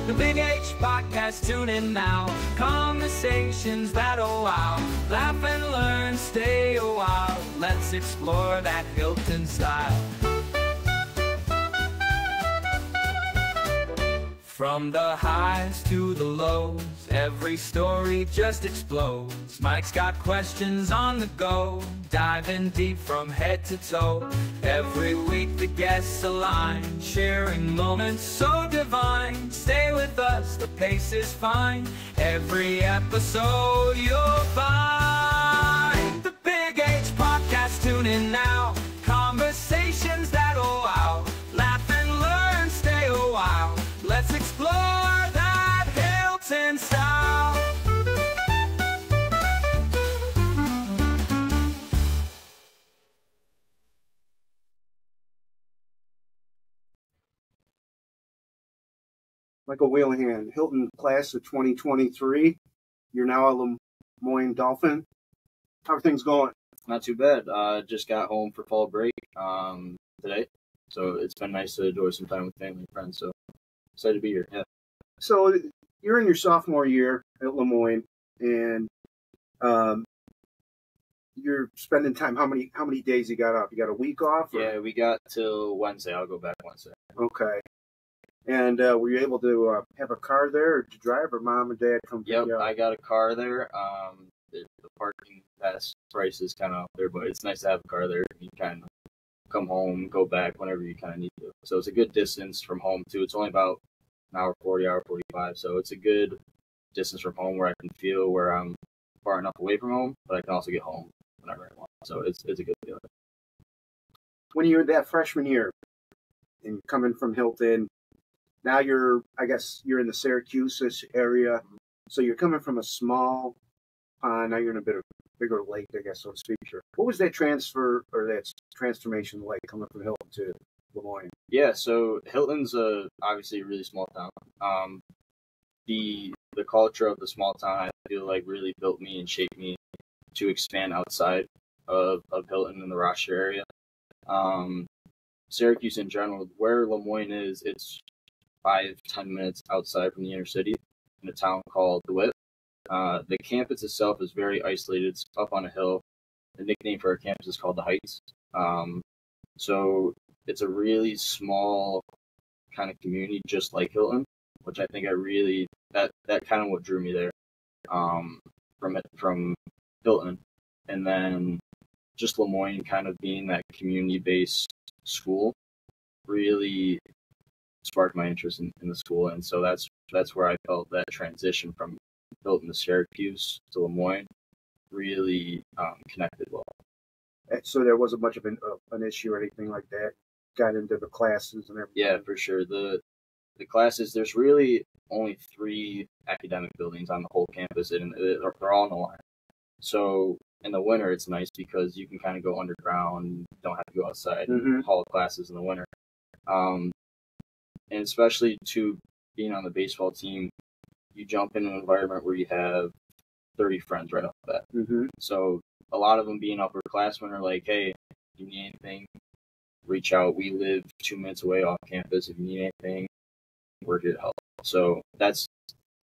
The Big H Podcast, tune in now. Conversations that'll wow. Laugh and learn, stay a while. Let's explore that Hilton style. From the highs to the lows, every story just explodes. Mike's got questions on the go, diving deep from head to toe. Every week the guests align, sharing moments so divine. Stay with us, the pace is fine. Every episode you'll find. The Big H Podcast, tune in now. Conversations that'll wow. Laugh and learn, stay a while. Let's explore that Hilton style. Michael Whelehan, Hilton class of 2023. You're now a LeMoyne Dolphin. How are things going? Not too bad. Just got home for fall break today, so it's been nice to enjoy some time with family and friends. So excited to be here. Yeah. So you're in your sophomore year at LeMoyne, and you're spending time. How many days you got off? You got a week off? Or? Yeah, we got till Wednesday. I'll go back Wednesday. Okay. And were you able to have a car there to drive, or mom and dad come pick you up? Yep, I got a car there. The parking pass price is kind of up there, but it's nice to have a car there. You kind of come home, go back whenever you kind of need to. So it's a good distance from home too. It's only about an hour 40, hour 45. So it's a good distance from home where I can feel where I'm far enough away from home, but I can also get home whenever I want. So it's a good feeling. When you're that freshman year and coming from Hilton, now I guess you're in the Syracuse area. So you're coming from a small pond. Now you're in a bit of bigger lake, I guess, so to speak. Sure. What was that transfer or that transformation like coming from Hilton to LeMoyne? Yeah, so Hilton's obviously a really small town. The culture of the small town, I feel like, really built me and shaped me to expand outside of Hilton in the Rochester area. Syracuse in general, where LeMoyne is, it's 5-10 minutes outside from the inner city in a town called DeWitt. The campus itself is very isolated. It's up on a hill. The nickname for our campus is called the Heights. So it's a really small kind of community, just like Hilton, which I think that kind of what drew me there from Hilton. And then just LeMoyne kind of being that community-based school really sparked my interest in the school. And so that's where I felt that transition from Hilton to Syracuse to LeMoyne really connected well. So there wasn't much of an issue or anything like that? Got into the classes and everything? Yeah, for sure. The classes, there's really only 3 academic buildings on the whole campus, and they're all in a line. So in the winter, it's nice because you can kind of go underground, don't have to go outside and haul classes in the winter. And especially to being on the baseball team, you jump in an environment where you have 30 friends right off the bat. So a lot of them being upperclassmen are like, hey, if you need anything, reach out. We live 2 minutes away off campus. If you need anything, we're here to help. So that's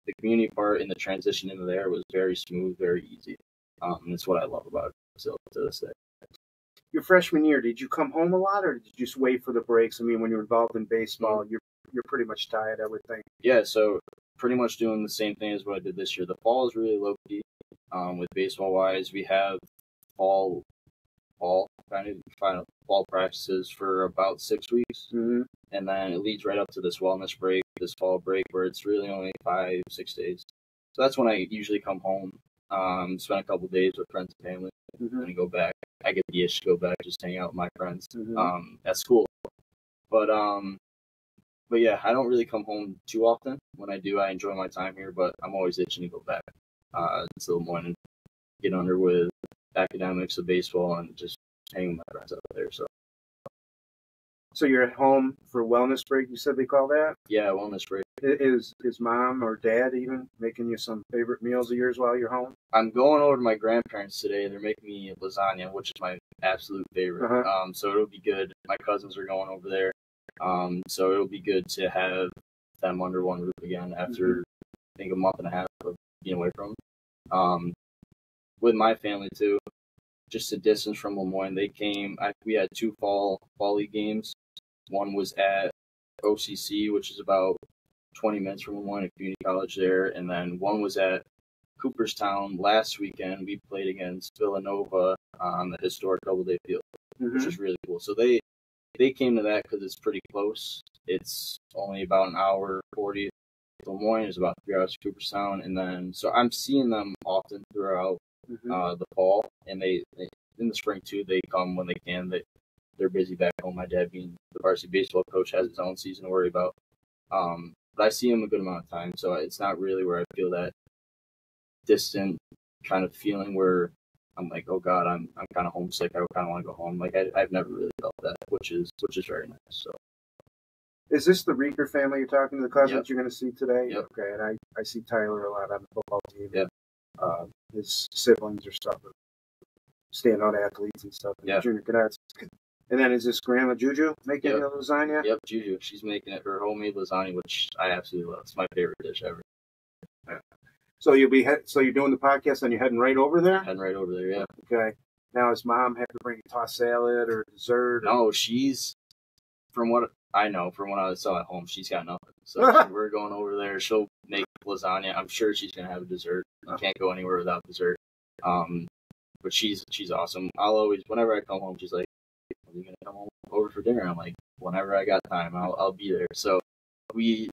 the community part, and the transition into there was very smooth, very easy. And it's what I love about it still to this day. Your freshman year, did you come home a lot, or did you just wait for the breaks? I mean, when you're involved in baseball, you're pretty much tired, I would think. Yeah, so pretty much doing the same thing as what I did this year. The fall is really low key. With baseball wise, we have fall practices for about 6 weeks, and then it leads right up to this wellness break, this fall break, where it's really only 5-6 days. So that's when I usually come home, spend a couple days with friends and family, and then go back. I get the itch to go back, just hang out with my friends at school. But yeah, I don't really come home too often. When I do, I enjoy my time here, but I'm always itching to go back to LeMoyne and get under with academics of baseball and just hang with my friends out there. So you're at home for wellness break, you said they call that? Yeah, wellness break. Is mom or dad even making you some favorite meals of yours while you're home? I'm going over to my grandparents today. They're making me lasagna, which is my absolute favorite. So it'll be good. My cousins are going over there. So it'll be good to have them under one roof again after I think a month and a half of being away from them. With my family too, just a distance from LeMoyne, they came. We had 2 fall league games. One was at OCC, which is about 20 minutes from LeMoyne, a community college there, and then one was at Cooperstown last weekend. We played against Villanova on the historic Doubleday Field, which is really cool. So they came to that because it's pretty close. It's only about an hour 40. LeMoyne is about 3 hours to Cooperstown, and then so I'm seeing them often throughout the fall, and they in the spring too. They come when they can. They're busy back home. My dad, being the varsity baseball coach, has his own season to worry about. But I see him a good amount of time, so it's not really where I feel that distant kind of feeling where I'm like, oh God, I'm kind of homesick. I kind of want to go home. Like I've never really felt that, which is very nice. So, is this the Rieger family you're talking to, the cousins you're going to see today? Yep. Okay, and I see Tyler a lot on the football team. Yep. His siblings are stuff, standout athletes and stuff. Yeah. Junior cadets. And then is this Grandma Juju making the lasagna? Yep, Juju. She's making it her homemade lasagna, which I absolutely love. It's my favorite dish ever. So you're doing the podcast and you're heading right over there? Heading right over there, yeah. Okay. Now, does Mom have to bring a tossed salad or dessert? No, she's, from what I know, from what I saw at home, she's got nothing. So we're going over there. She'll make lasagna. I'm sure she's going to have a dessert. You can't go anywhere without dessert. But she's awesome. I'll always, whenever I come home, she's like, are you going to come over for dinner? I'm like, whenever I got time, I'll be there. So we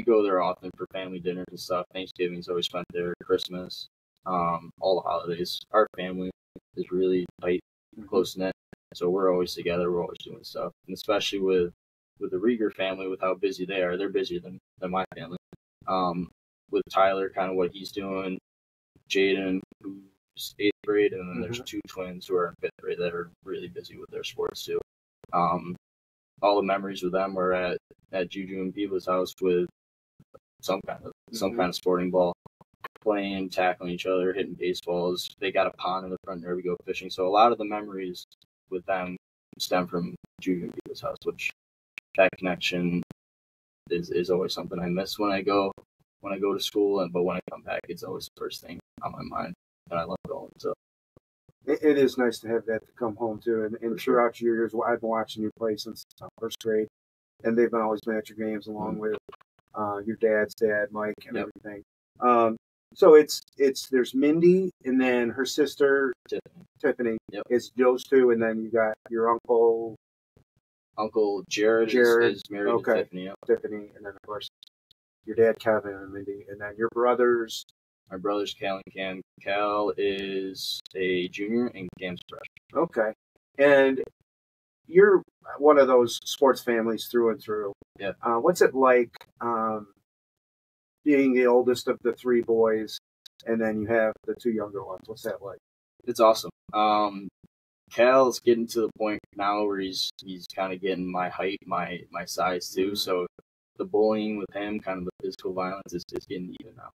go there often for family dinners and stuff. Thanksgiving's always spent there. Christmas, all the holidays. Our family is really tight, close knit. So we're always together. We're always doing stuff, and especially with the Rieger family, with how busy they are, they're busier than my family. With Tyler, kind of what he's doing, Jaden, who's 8th grade, and then there's 2 twins who are in 5th grade that are really busy with their sports too. All the memories with them were at Juju and Piva's house with some kind of sporting ball, playing, tackling each other, hitting baseballs. They got a pond in the front there. We go fishing. So a lot of the memories with them stem from Juju and Piva's house, which that connection is always something I miss when I go to school. But when I come back, it's always the first thing on my mind, and I love going. So it is nice to have that to come home to. And throughout your years, I've been watching you play since 1st grade, and they've always been at your games along with your dad's dad, Mike, and everything. So there's Mindy, and then her sister Tiffany. Yep. It's those 2, and then you got your uncle. Uncle Jared is married to Tiffany. Yep. Tiffany, and then of course your dad Kevin and Mindy, and then your brothers. My brothers Cal and Cam. Cal is a junior and Cam's a freshman. Okay, and you're one of those sports families through and through. Yeah. What's it like being the oldest of the 3 boys, and then you have the 2 younger ones? What's that like? It's awesome. Cal's getting to the point now where he's kind of getting my height, my size too. So the bullying with him, kind of the physical violence, is getting even now.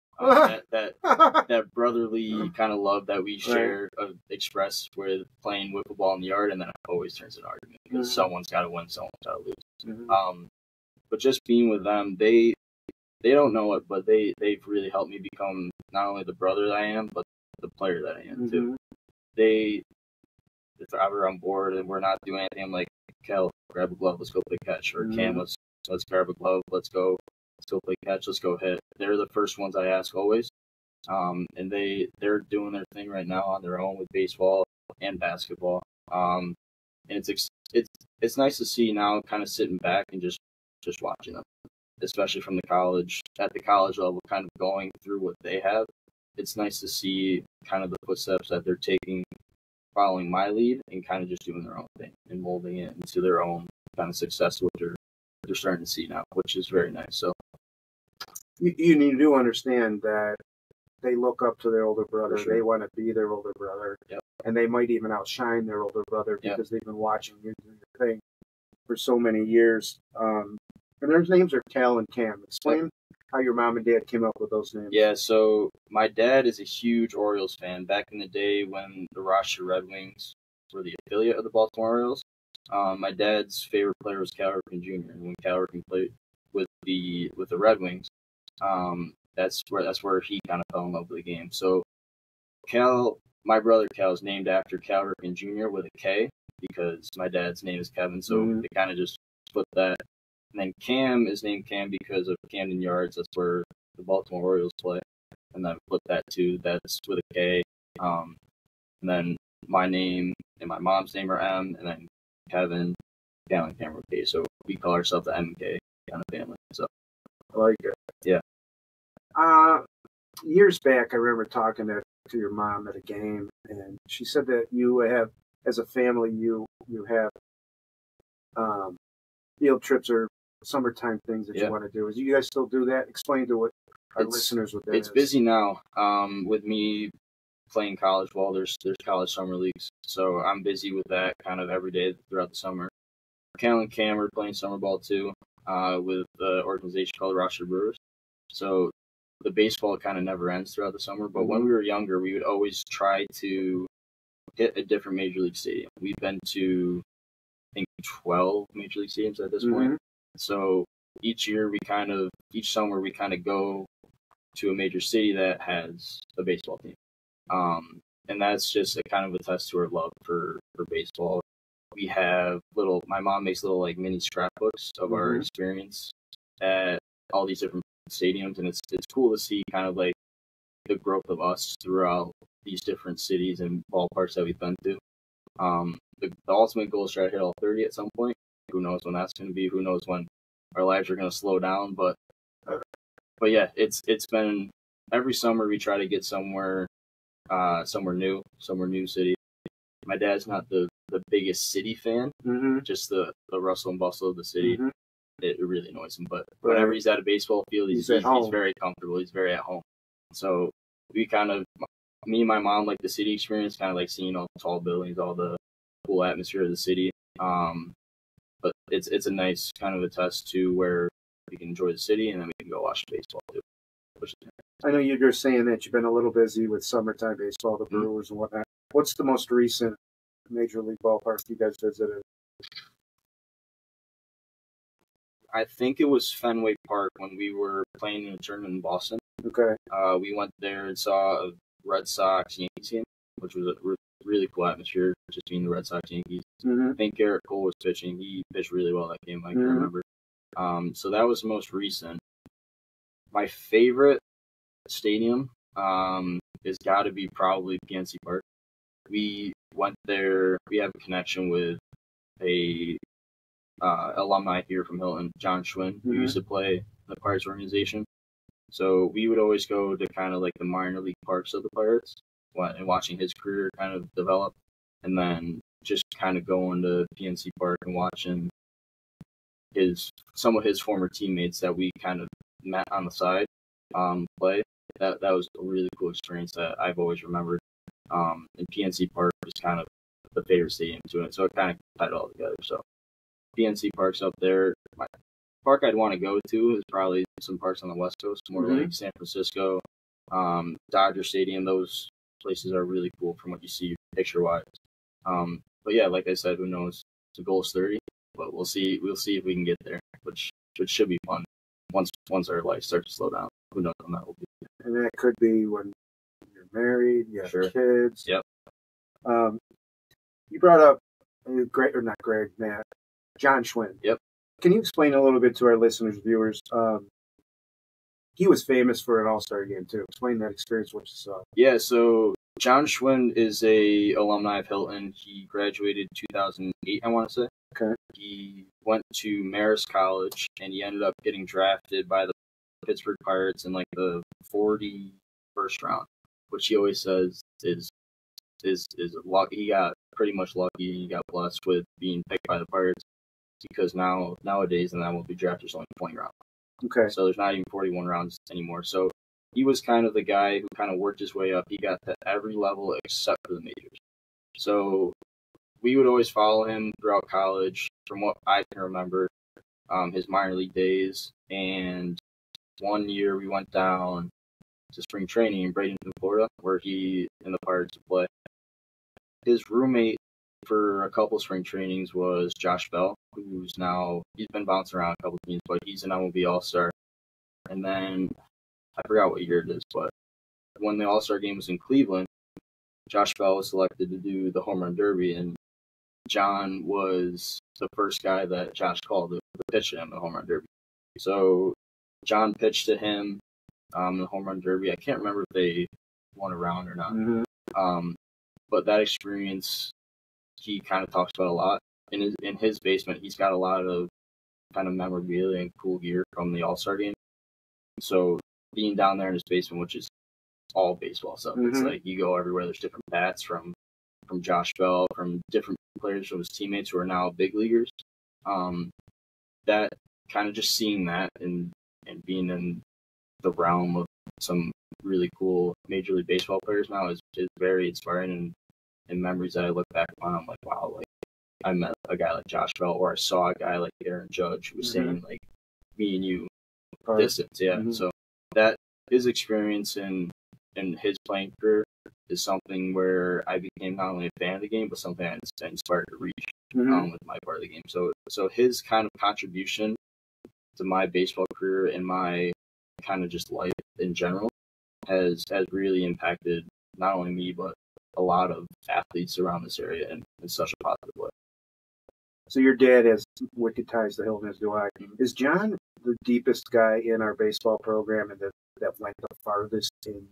That brotherly kind of love that we share, express with playing wiffle ball in the yard, and then it always turns into an argument because someone's got to win, someone's got to lose. But just being with them, they don't know it, but they've really helped me become not only the brother that I am, but the player that I am too. If ever I'm bored and we're not doing anything, I'm like, Kel, grab a glove, let's go play catch, or Cam, let's grab a glove, let's go play catch, let's go hit. They're the first ones I ask always. And they're doing their thing right now on their own with baseball and basketball. And it's nice to see now, kind of sitting back and just watching them, especially from at the college level, kind of going through what they have. It's nice to see kind of the footsteps that they're taking, following my lead, and kind of just doing their own thing and molding it into their own kind of success, which they're starting to see now, which is very nice. So you need to understand that they look up to their older brother. Sure. They want to be their older brother. Yep. And they might even outshine their older brother because they've been watching you do your thing for so many years. And their names are Cal and Cam. Explain how your mom and dad came up with those names. Yeah, so my dad is a huge Orioles fan. Back in the day when the Rochester Red Wings were the affiliate of the Baltimore Orioles, my dad's favorite player was Cal Ripken Jr. And when Cal Ripken played with the Red Wings. That's where he kind of fell in love with the game. So Cal, my brother Cal, is named after Cal Ripken Jr. with a K because my dad's name is Kevin, so they kind of just split that. And then Cam is named Cam because of Camden Yards. That's where the Baltimore Orioles play. And then flip that too. That's with a K. And then my name and my mom's name are M, and then Kevin, Cal, and Cameron K. So we call ourselves the M and K kind of family. So I like it. Yeah. Years back, I remember talking to your mom at a game, and she said that you have, as a family, you have field trips or summertime things that you want to do. Do you guys still do that? Explain to what our listeners what that It's is. busy now. With me playing college ball, there's college summer leagues, so I'm busy with that kind of every day throughout the summer. Cal and Cam are playing summer ball too, with the organization called Rochester Brewers. So the baseball kind of never ends throughout the summer. But when we were younger, we would always try to hit a different major league stadium. We've been to, I think, 12 major league stadiums at this point. So each summer we kind of go to a major city that has a baseball team. And that's just a kind of a test to our love for baseball. We have my mom makes little like mini scrapbooks of our experience at all these different stadiums, and it's cool to see kind of like the growth of us throughout these different cities and ballparks that we've been to. The ultimate goal is to try to hit all 30 at some point. Who knows when that's going to be? Who knows when our lives are going to slow down? But yeah, it's been every summer we try to get somewhere new city. My dad's not the biggest city fan, just the rustle and bustle of the city. It really annoys him. But whenever he's at a baseball field, he's very comfortable. He's very at home. So we me and my mom like the city experience, kind of like seeing all the tall buildings, all the cool atmosphere of the city. But it's a nice kind of a test to where we can enjoy the city and then we can go watch baseball too. I know you're saying that you've been a little busy with summertime baseball, the Brewers and whatnot. What's the most recent major league ballpark you guys visited? I think it was Fenway Park when we were playing in a tournament in Boston. Okay. We went there and saw a Red Sox Yankees game, which was a really cool atmosphere, just being the Red Sox Yankees. I think Garrett Cole was pitching. He pitched really well that game, I can remember. So that was the most recent. My favorite stadium has got to be probably PNC Park. We went there. We have a connection with a alumni here from Hilton, John Schwinn, who used to play in the Pirates organization. So we would always go to kind of like the minor league parks of the Pirates and watching his career kind of develop, and then just kind of going to PNC Park and watching some of his former teammates that we kind of met on the side play. That was a really cool experience that I've always remembered. And PNC Park is kind of the favorite stadium to it, so it kind of tied it all together. So PNC Park's up there. My park I'd want to go to is probably some parks on the West Coast, more like San Francisco, Dodger Stadium. Those places are really cool from what you see picture-wise. But yeah, like I said, who knows? The goal is 30, but we'll see. We'll see if we can get there, which should be fun once our life starts to slow down. Who knows when that will be? And that could be when you're married, you have kids. Yep. You brought up John Schwinn. Yep. Can you explain a little bit to our listeners, viewers? He was famous for an All-Star game too. Explain that experience, what you saw. Yeah. So John Schwinn is a alumni of Hilton. He graduated 2008, I want to say. Okay. He went to Marist College, and he ended up getting drafted by the Pittsburgh Pirates in like the 41st round, which he always says is lucky. He got pretty much lucky. He got blessed with being picked by the Pirates because nowadays and that will be drafted only 20 rounds. Okay. So there's not even 41 rounds anymore. So he was kind of the guy who kind of worked his way up. He got to every level except for the majors. So we would always follow him throughout college, from what I can remember, his minor league days. And one year we went down to spring training in Bradenton, Florida, where he and the Pirates would play. His roommate for a couple spring trainings was Josh Bell, he's been bouncing around a couple teams, but he's an MLB All-Star. And then I forgot what year it is, but when the All-Star game was in Cleveland, Josh Bell was selected to do the home run derby, and John was the first guy that Josh called to pitch to him in the home run derby. So John pitched to him in the home run derby. I can't remember if they won a round or not. Mm-hmm. But that experience, he kind of talks about a lot. In his basement, he's got a lot of kind of memorabilia and cool gear from the All-Star game. So being down there in his basement, which is all baseball stuff, it's like you go everywhere. There's different bats from Josh Bell, from different players from his teammates who are now big leaguers. That kind of just seeing that and being in the realm of some really cool Major League Baseball players now is very inspiring, and memories that I look back on, I'm like, wow, like I met a guy like Josh Bell, or I saw a guy like Aaron Judge who was saying like me and you distance. Yeah. So that his experience in his playing career is something where I became not only a fan of the game, but something I inspired to reach with my part of the game. So his kind of contribution to my baseball career and my kind of just life in general has really impacted not only me, but a lot of athletes around this area in such a positive way. So your dad has wicked ties to Hilton, as do I. Is John the deepest guy in our baseball program and that went the farthest in?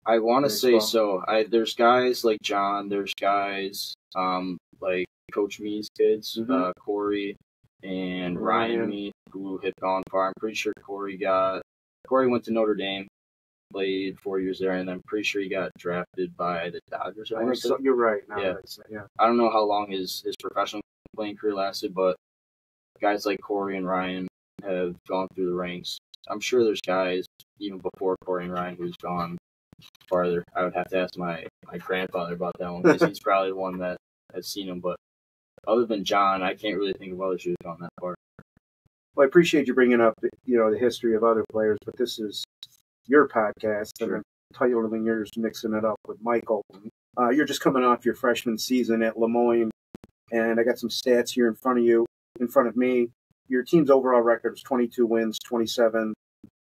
I want to say so. There's guys like John. There's guys like Coach Me's kids, Corey and Ryan Me, who had gone far. I'm pretty sure Corey went to Notre Dame, played 4 years there, and I'm pretty sure he got drafted by the Dodgers. I think so. You're right. Yeah. I don't know how long his professional playing career lasted, but guys like Corey and Ryan have gone through the ranks. I'm sure there's guys even before Corey and Ryan who's gone farther. I would have to ask my grandfather about that one, because he's probably the one that has seen him. But other than John, I can't really think of others who've gone that far. Well, I appreciate you bringing up the history of other players, but this is your podcast, and I'm titling yours Mixing It Up with Michael. You're just coming off your freshman season at LeMoyne, and I got some stats here in front of me. Your team's overall record was 22 wins, 27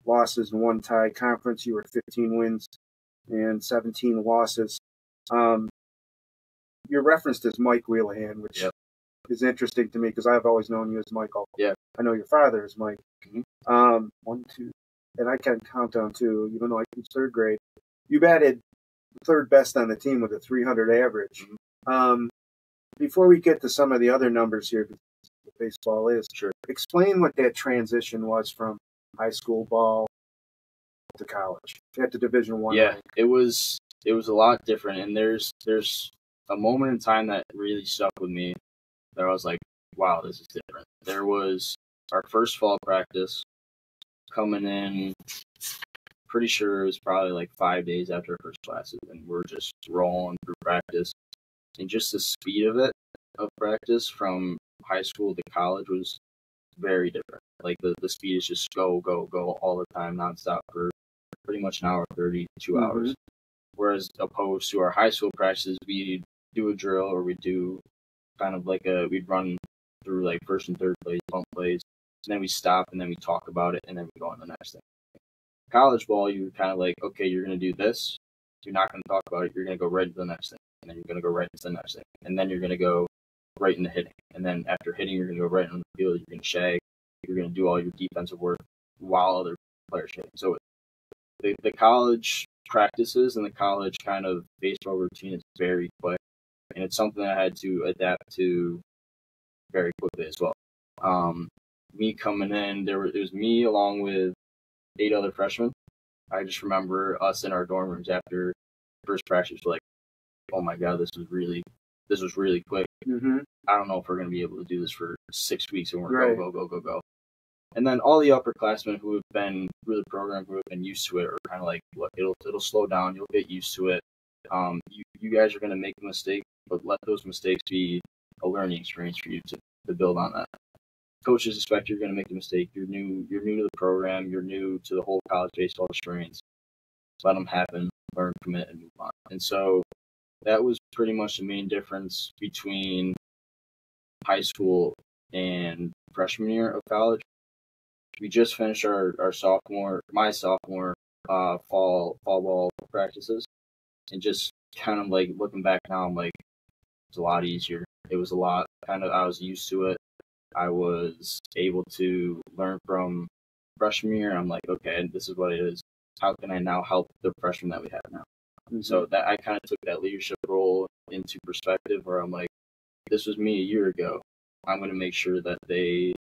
losses, and 1 tie. Conference, you were 15 wins and 17 losses. You're referenced as Mike Whelehan, which is interesting to me because I've always known you as Michael. Yeah. I know your father is Mike. 1, 2, and I can count down 2, even though I was third grade. You batted third best on the team with a 300 average. Before we get to some of the other numbers here, because baseball is, explain what that transition was from high school ball to college at the Division I. Yeah, it was a lot different, and there's a moment in time that really stuck with me that I was like, wow, this is different. There was our first fall practice coming in, pretty sure it was probably like 5 days after our first classes, and we're just rolling through practice. And just the speed of practice from high school to college was very different. Like the speed is just go, go, go all the time, nonstop for pretty much an hour 30, 2 hours. Whereas opposed to our high school practices, we do a drill, or we do kind of like we'd run through like first and third plays, bump plays, and then we stop, and then we talk about it, and then we go on the next thing. College ball, you're kind of like, okay, you're going to do this. You're not going to talk about it. You're going to go right to the next thing, and then you're going to go right into the next thing, and then you're going to go right into hitting. And then after hitting, you're going to go right on the field. You're going to shag. You're going to do all your defensive work while other players hitting. So the college practices and the college kind of baseball routine is very quick, and it's something I had to adapt to very quickly as well. Me coming in, it was me along with 8 other freshmen. I just remember us in our dorm rooms after first practice, like, oh my God, this was really quick. I don't know if we're going to be able to do this for 6 weeks, and we're go. And then all the upperclassmen who have been really programmed, who have been used to it, are kind of like, look, it'll slow down. You'll get used to it. You guys are going to make a mistake, but let those mistakes be a learning experience for you to build on that. Coaches expect you're going to make a mistake. You're new to the program. You're new to the whole college baseball experience. Let them happen, learn from it, and move on. And so that was pretty much the main difference between high school and freshman year of college. We just finished my sophomore fall ball practices, and just kind of like looking back now, I'm like, it's a lot easier. It was a lot I was used to it. I was able to learn from freshman year. I'm like, okay, this is what it is. How can I now help the freshmen that we have now? Mm-hmm. So that I kind of took that leadership role into perspective, where I'm like, this was me a year ago. I'm going to make sure that they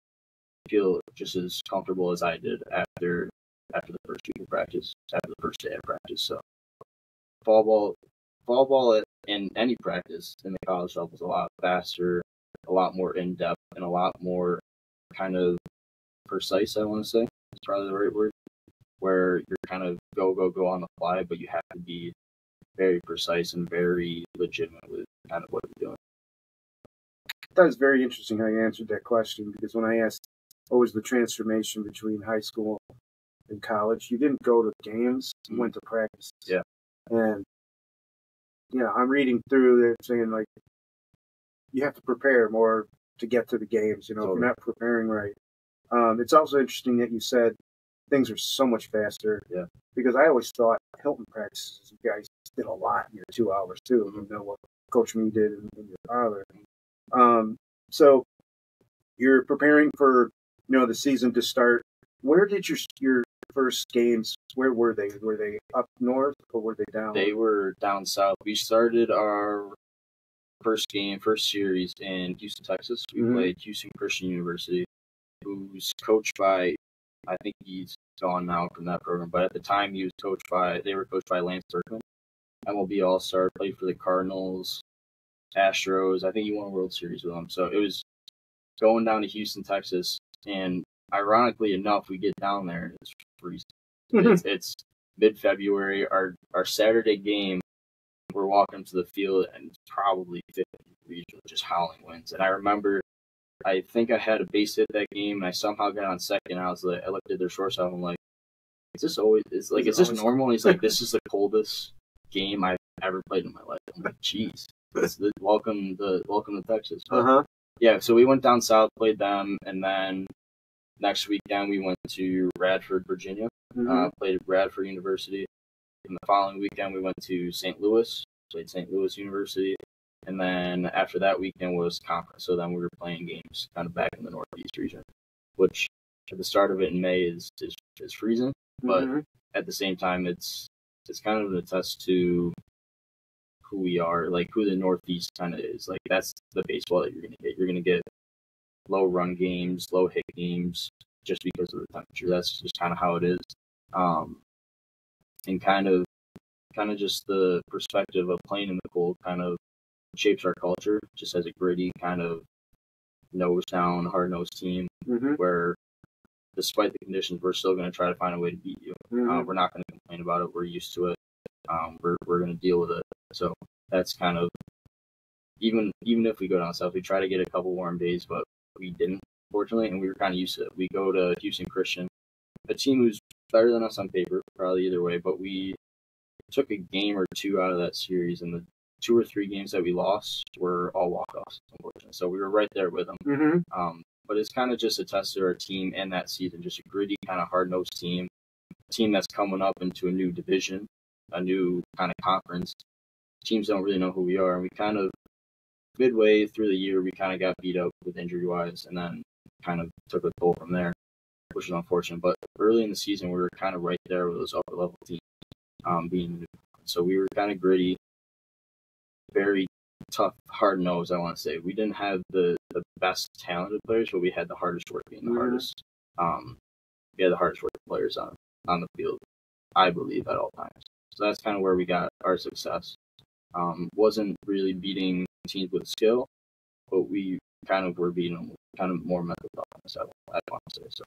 feel just as comfortable as I did after the first week of practice, after the first day of practice. So fall ball in any practice in the college level is a lot faster, a lot more in depth, and a lot more kind of precise. I want to say is probably the right word, where you're kind of go on the fly, but you have to be very precise and very legitimate with kind of what you're doing. That was very interesting how you answered that question, because when I asked what was the transformation between high school and college, you didn't go to games, you went to practice. Yeah. And, I'm reading through there saying, like, you have to prepare more to get to the games, totally. If you're not preparing right. It's also interesting that you said things are so much faster. Yeah. Because I always thought Hilton practices, you guys did a lot in your 2 hours, too. Mm-hmm. You know what Coach Me did and your father. So you're preparing for, the season to start. Where did your first games, where were they? Were they up north or were they down? They were down south. We started our first series in Houston, Texas. We played Houston Christian University, who's coached by, I think he's gone now from that program, but at the time they were coached by Lance Berkman, MLB All-Star, played for the Cardinals, Astros. I think he won a World Series with them. So it was going down to Houston, Texas, and ironically enough, we get down there and it's freezing. It's mid-February. Our Saturday game, we're walking to the field and it's probably 50 degrees with just howling winds. And I remember, I think I had a base hit that game, and I somehow got on second. I looked at their shortstop. I'm like, is this normal? And he's like, this is the coldest game I've ever played in my life. I'm like, jeez, welcome to Texas. But, yeah, so we went down south, played them, and then next weekend we went to Radford, Virginia, played at Radford University. And the following weekend we went to St. Louis, played St. Louis University. And then after that weekend was conference. So then we were playing games kind of back in the Northeast region, which at the start of it in May is freezing. But at the same time, it's kind of an attest to who we are, like who the Northeast kind of is. Like that's the baseball that you're going to get. You're going to get low run games, low hit games, just because of the temperature. That's just kind of how it is. And kind of just the perspective of playing in the cold kind of shapes our culture, just as a gritty kind of nose down, hard nosed team, where despite the conditions, we're still going to try to find a way to beat you. We're not going to complain about it. We're used to it. We're going to deal with it. So that's kind of, even if we go down south, we try to get a couple warm days, but we didn't, fortunately, and we were kind of used to it. We go to Houston Christian, a team who's better than us on paper, probably either way, but we took a game or two out of that series, and the 2 or 3 games that we lost were all walk-offs, unfortunately. So we were right there with them. But it's kind of just a test to our team and that season, just a gritty, kind of hard-nosed team, a team that's coming up into a new division, a new kind of conference. Teams don't really know who we are, and we kind of, midway through the year, we kind of got beat up with injury-wise, and then kind of took a toll from there, which is unfortunate. But early in the season, we were kind of right there with those upper-level teams, so we were kind of gritty, very tough, hard-nosed, I want to say. We didn't have the best talented players, but we had the hardest working, the hardest. We had the hardest working players on the field, I believe, at all times. So that's kind of where we got our success. Wasn't really beating teams with skill, but we kind of were beating them with kind of more mental toughness, I want to say. So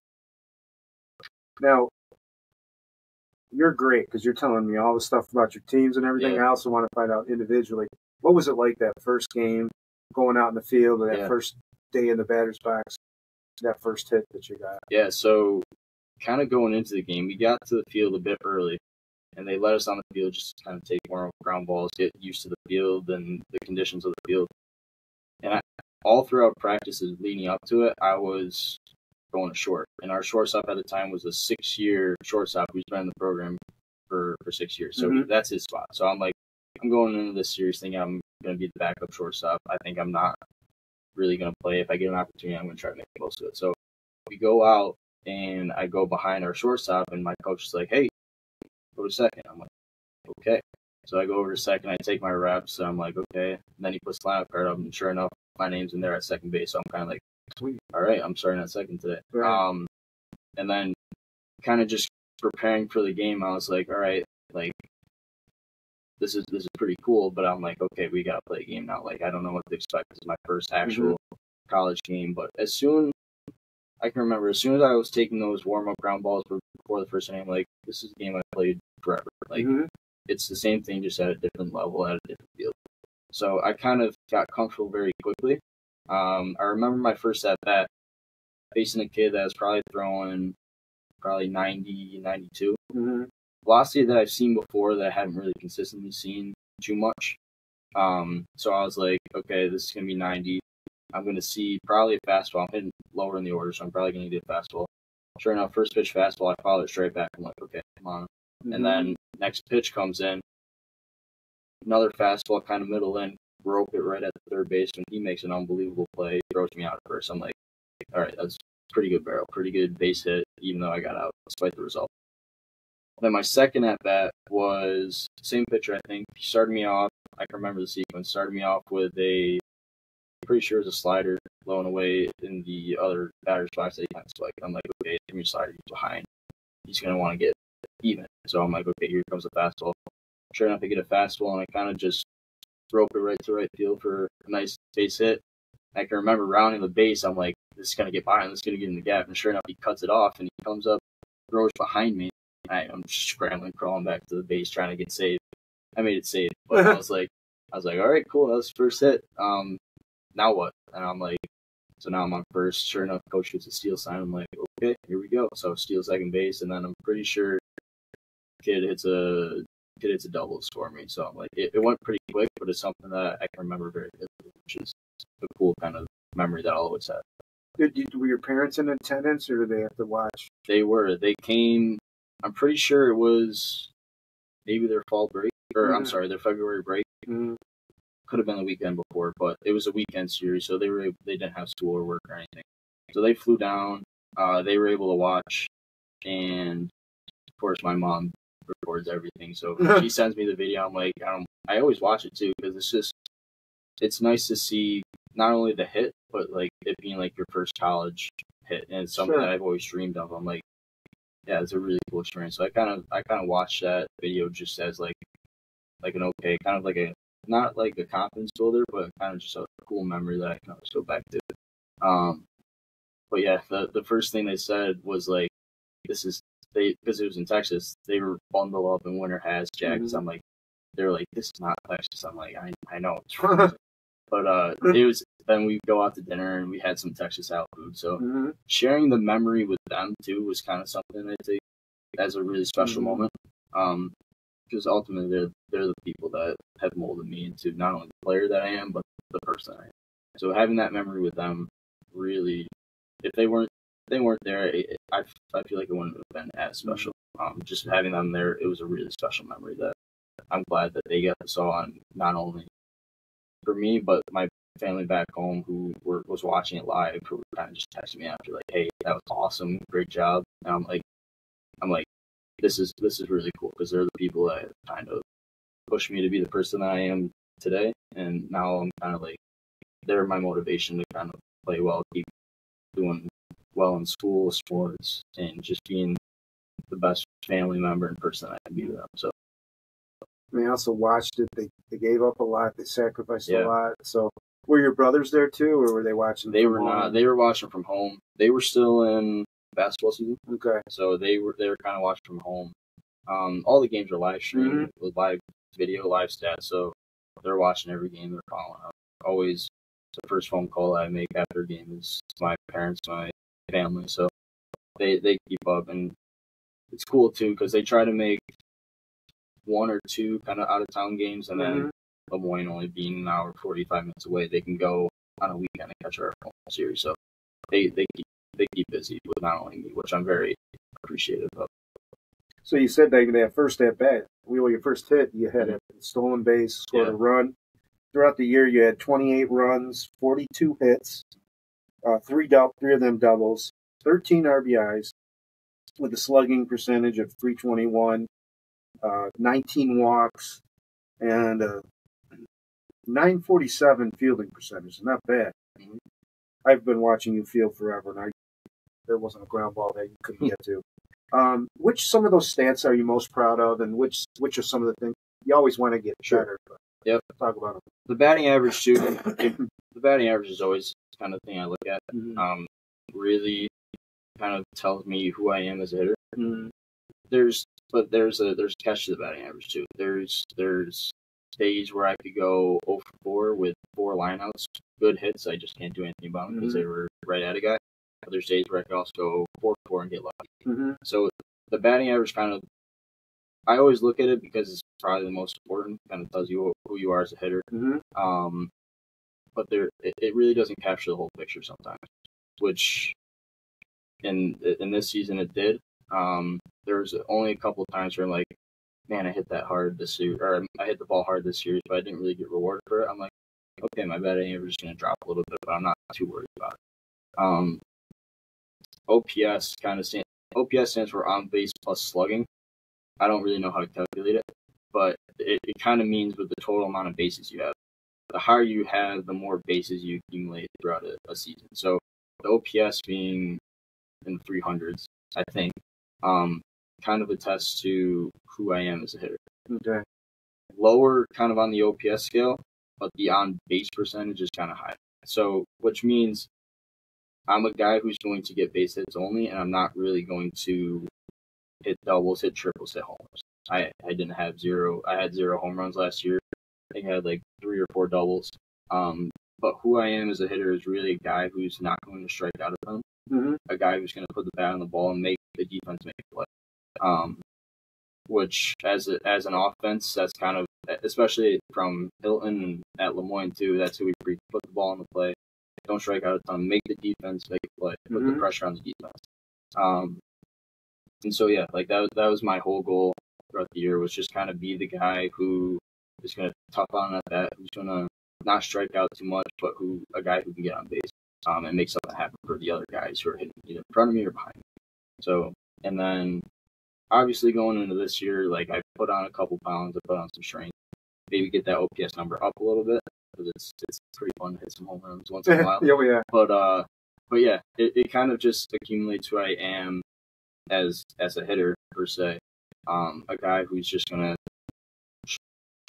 now, you're great because you're telling me all the stuff about your teams and everything. I also want to find out individually, what was it like that first game, going out in the field, or that first day in the batter's box, that first hit that you got? Yeah, so kind of going into the game, we got to the field a bit early, and they let us on the field just to kind of take more ground balls, get used to the field and the conditions of the field. And all throughout practices leading up to it, I was going to short. And our shortstop at the time was a 6-year shortstop who's been in the program for 6 years. So that's his spot. So I'm like, I'm going into this series thinking I'm going to be the backup shortstop. I think I'm not really going to play. If I get an opportunity, I'm going to try to make the most of it. So we go out, and I go behind our shortstop, and my coach is like, hey, go to second. I'm like, okay. So I go over to second, I take my reps, and I'm like, okay. And then he puts the lineup card up, and sure enough, my name's in there at second base. So I'm kind of like, sweet. All right, I'm starting at second today. Right. And then kind of just preparing for the game, I was like, all right, like, this is pretty cool, but I'm like, okay, we got to play a game now. Like, I don't know what to expect. This is my first actual college game. But I can remember, as soon as I was taking those warm-up ground balls before the first inning, like, this is a game I played forever. Like, it's the same thing, just at a different level, at a different field. So I kind of got comfortable very quickly. I remember my first at-bat facing a kid that was probably throwing 90, 92. Velocity that I've seen before that I haven't really consistently seen too much. So I was like, okay, this is going to be 90. I'm going to see probably a fastball. I'm hitting lower in the order, so I'm probably going to get a fastball. Sure enough, first pitch fastball, I followed it straight back. I'm like, okay, come on. And then next pitch comes in. Another fastball, kind of middle in, rope it right at the third baseman. He makes an unbelievable play, throws me out at first. I'm like, all right, that's pretty good barrel, pretty good base hit, even though I got out despite the result. Then my second at bat was same pitcher, I think. He started me off, I can remember the sequence, started me off with I'm pretty sure it was a slider blowing away in the other batter's box that he kind of spiked. I'm like, okay, give me a slider, he's behind. He's going to want to get even. So I'm like, okay, here comes the fastball. Sure enough, I get a fastball, and I kind of just rope it right to right field for a nice base hit. I can remember rounding the base. I'm like, this is going to get by, and this is going to get in the gap. And sure enough, he cuts it off, and he comes up, throws behind me. I'm just scrambling, crawling back to the base, trying to get saved. I made it safe, but I was like, all right, cool, that was the first hit. Now what? And I'm like, so now I'm on first. Sure enough, coach gets a steal sign. I'm like, okay, here we go. So steal second base, and then I'm pretty sure kid hits a double to score me. So I'm like, it went pretty quick, but it's something that I can remember very vividly, which is a cool kind of memory that I'll always have. Were your parents in attendance, or did they have to watch? They were. They came. I'm pretty sure it was maybe their fall break, or I'm sorry, their February break. Could have been the weekend before, but it was a weekend series, so they didn't have school or work or anything. So they flew down. They were able to watch, and of course, my mom records everything. So she sends me the video. I'm like, I always watch it too, because it's nice to see not only the hit, but like it being like your first college hit, and it's something that I've always dreamed of. I'm like, yeah, it's a really cool experience. So I kind of watched that video just as like an okay, kind of like not like a confidence builder, but kind of just a cool memory that I can always go back to. But yeah, the first thing they said was like, because it was in Texas, they were bundled up in winter hats, jackets. I'm like, they were like, this is not Texas. I'm like, I know it's freezing. But it was. Then we go out to dinner and we had some Texas out food. So sharing the memory with them too was kind of something I take as a really special moment. Because ultimately they're the people that have molded me into not only the player that I am, but the person I am. So having that memory with them really, if they weren't there, I feel like it wouldn't have been as special. Just having them there, it was a really special memory that I'm glad that they got to saw, on not only for me, but my family back home who was watching it live, who were kind of just texting me after, like, hey, that was awesome, great job. And I'm like, this is really cool, because they're the people that kind of pushed me to be the person that I am today. And now I'm kind of like, they're my motivation to kind of play well, keep doing well in school, sports, and just being the best family member and person I can be to them. So I mean, I also watched it. They gave up a lot. They sacrificed a lot. So were your brothers there too, or were they watching? They were not. They were watching from home. They were still in basketball season. Okay. So they were kind of watching from home. All the games are live streamed with live video, live stats. So they're watching every game. They're following up. Always the first phone call I make after a game is my parents, my family. So they keep up, and it's cool too, because they try to make one or two kind of out of town games, and then LeMoyne only being an hour 45 minutes away, they can go on a weekend and catch our series. So they keep busy with not only me, which I'm very appreciative of. So you said that first at bat, your first hit, you had a stolen base, scored a run. Throughout the year, you had 28 runs, 42 hits, three of them doubles, 13 RBIs, with a slugging percentage of .321, 19 walks, and 947 fielding percentage. Not bad. I've been watching you field forever, and there wasn't a ground ball that you couldn't get to. Which some of those stats are you most proud of, and which are some of the things you always want to get better? But talk about them. The batting average too. The batting average is always kind of the thing I look at. Really kind of tells me who I am as a hitter. There's a catch to the batting average too. There's days where I could go 0 for 4 with 4 lineouts, good hits. I just can't do anything about them because they were right at a guy. But there's days where I could also go 4 for 4 and get lucky. So the batting average kind of, I always look at it because it's probably the most important. Kind of tells you who you are as a hitter. But it really doesn't capture the whole picture sometimes, which in this season it did. There was only a couple of times where I'm like, man, I hit that hard this year, or I hit the ball hard this series, but I didn't really get rewarded for it. I'm like, okay, my batting average is going to drop a little bit, but I'm not too worried about it. OPS stands for on base plus slugging. I don't really know how to calculate it, but it kind of means with the total amount of bases you have. The higher you have, the more bases you accumulate throughout a season. So the OPS being in the 300s, I think, kind of attests to who I am as a hitter. Okay. Lower kind of on the OPS scale, but the on-base percentage is kind of high. So, which means I'm a guy who's going to get base hits only, and I'm not really going to hit doubles, hit triples, hit homers. I didn't have zero. I had 0 home runs last year. I think I had like 3 or 4 doubles. But who I am as a hitter is really a guy who's not going to strike out a ton. A guy who's going to put the bat on the ball and make the defense make a play. Which as an offense, that's kind of, especially from Hilton and at LeMoyne too, that's who we put the ball on the play. Don't strike out a ton, make the defense make a play, put the pressure on the defense. And so yeah, like that was my whole goal throughout the year, was just kind of be the guy who is going to tough on at that, who's going to not strike out too much, but a guy who can get on base and make something happen for the other guys who are hitting either in front of me or behind me. So, and then obviously going into this year, like I put on a couple pounds, I put on some strength, maybe get that OPS number up a little bit, because it's pretty fun to hit some home runs once in a while. Yeah. But yeah, it kind of just accumulates who I am as a hitter per se. A guy who's just gonna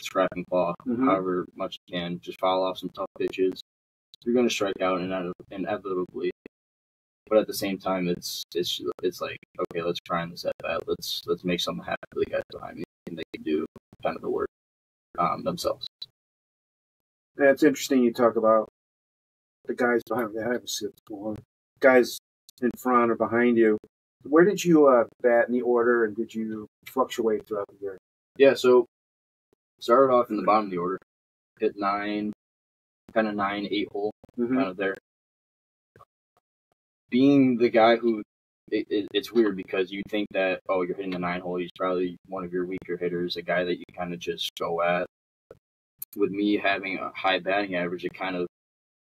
scrap and claw however much you can, just foul off some tough pitches. You're gonna strike out inevitably, but at the same time, it's like, okay, let's try on this at bat. Let's make something happen for the guys behind me, and they can do kind of the work themselves. Yeah, it's interesting you talk about the guys behind me. I haven't seen it before. Guys in front or behind you. Where did you bat in the order, and did you fluctuate throughout the year? Yeah, so started off in the bottom of the order, hit 9, 8 hole, kind of there. Being the guy who, it's weird because you think that, oh, you're hitting the 9 hole, he's probably one of your weaker hitters, a guy that you kind of just go at. With me having a high batting average, it kind of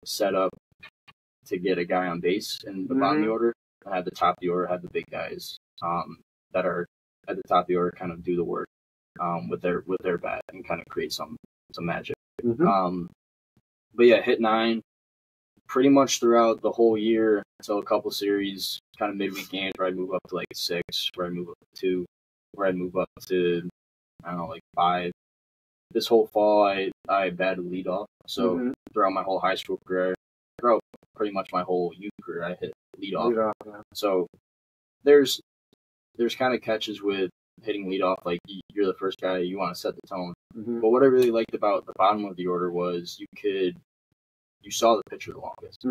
set up to get a guy on base in the bottom of the order. I had the top of the order, had the big guys that are at the top of the order kind of do the work with their bat and kind of create some magic. But yeah, hit 9 pretty much throughout the whole year until a couple series, kind of midweek games where I'd move up to like 6, where I'd move up to 2, where I'd move up to, I don't know, like 5. This whole fall, I batted leadoff. So throughout my whole high school career, throughout pretty much my whole youth career, I hit leadoff. So there's kind of catches with hitting leadoff, like you're the first guy, you want to set the tone. But what I really liked about the bottom of the order was you saw the pitcher the longest.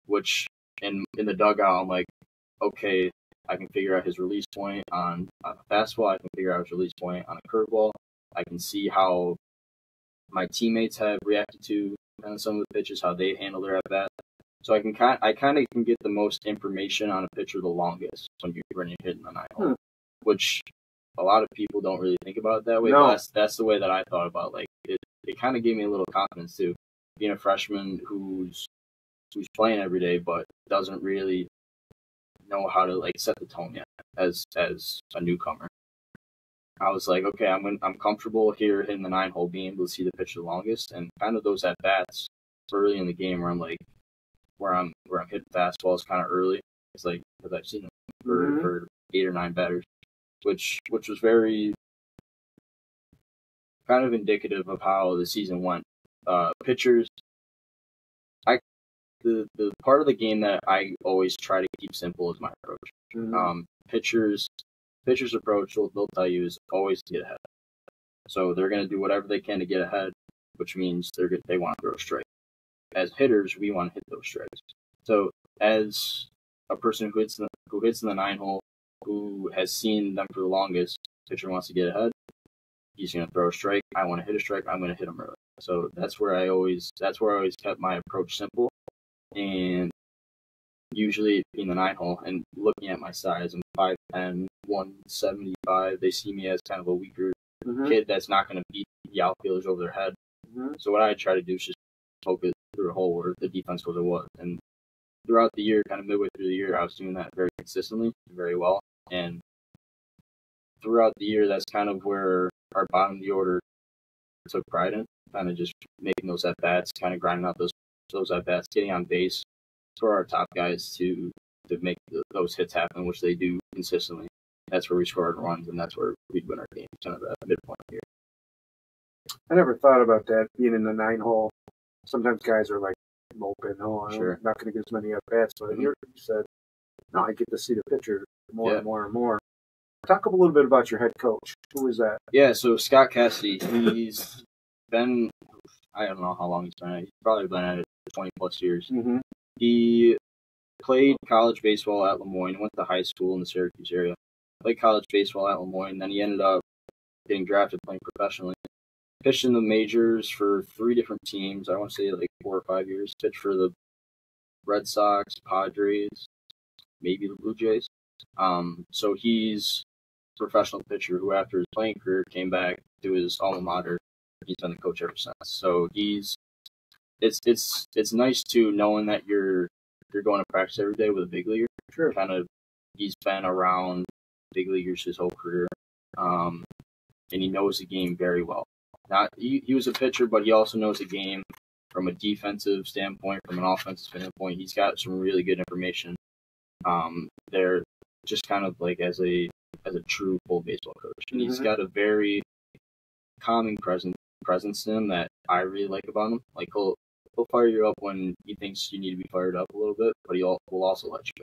Which in the dugout, I'm like, okay, I can figure out his release point on a fastball. I can figure out his release point on a curveball. I can see how my teammates have reacted to some of the pitches, how they handle their at bat. So I kind of can get the most information on a pitcher the longest when you're hitting the 9-hole, which a lot of people don't really think about it that way. No. But that's the way that I thought about. Like it kind of gave me a little confidence too, being a freshman who's playing every day but doesn't really know how to like set the tone yet as a newcomer. I was like, okay, I'm comfortable here hitting the 9-hole, being able to see the pitch the longest, and kind of those at bats early in the game where I'm like, where I'm hitting fastballs kind of early. It's like because I've seen them for 8 or 9 batters, which was very kind of indicative of how the season went. Pitchers, the part of the game that I always try to keep simple is my approach. Pitchers' approach, they'll tell you, is always to get ahead. So they're going to do whatever they can to get ahead, which means they want to throw a strike. As hitters, we want to hit those strikes. So as a person who hits in the 9-hole, who has seen them for the longest, pitcher wants to get ahead. He's going to throw a strike. I want to hit a strike. I'm going to hit him early. So that's where I always kept my approach simple. And usually in the 9-hole, and looking at my size, I'm 5'10", 175. They see me as kind of a weaker kid that's not going to beat the outfielders over their head. So what I try to do is just poke it through a hole where the defense goes it was. And throughout the year, kind of midway through the year, I was doing that very consistently, very well. And throughout the year, that's kind of where our bottom of the order took pride in, kind of just making those at-bats, kind of grinding out those at-bats, getting on base for our top guys to make those hits happen, which they do consistently. That's where we scored runs, and that's where we'd win our games, kind of that midpoint here. I never thought about that, being in the 9-hole. Sometimes guys are like moping, I'm not going to get as many at-bats. But you said, no, I get to see the pitcher more and more and more. Talk a little bit about your head coach. Who is that? Yeah, so Scott Cassidy, he's been, I don't know how long he's been at it. He's probably been at it for 20-plus years. He played college baseball at LeMoyne, went to high school in the Syracuse area, played college baseball at LeMoyne, then he ended up getting drafted playing professionally. Pitched in the majors for 3 different teams. I want to say like 4 or 5 years. Pitched for the Red Sox, Padres, maybe the Blue Jays. So he's a professional pitcher who, after his playing career, came back to his alma mater. He's been the coach ever since. So it's nice too, knowing that you're going to practice every day with a big leaguer. Kind of, he's been around big leaguers his whole career, and he knows the game very well. He was a pitcher, but he also knows the game from a defensive standpoint, from an offensive standpoint. He's got some really good information. They're just kind of like as a true full baseball coach, and he's got a very calming presence in him that I really like about him. Like he'll fire you up when he thinks you need to be fired up a little bit, but he will also let you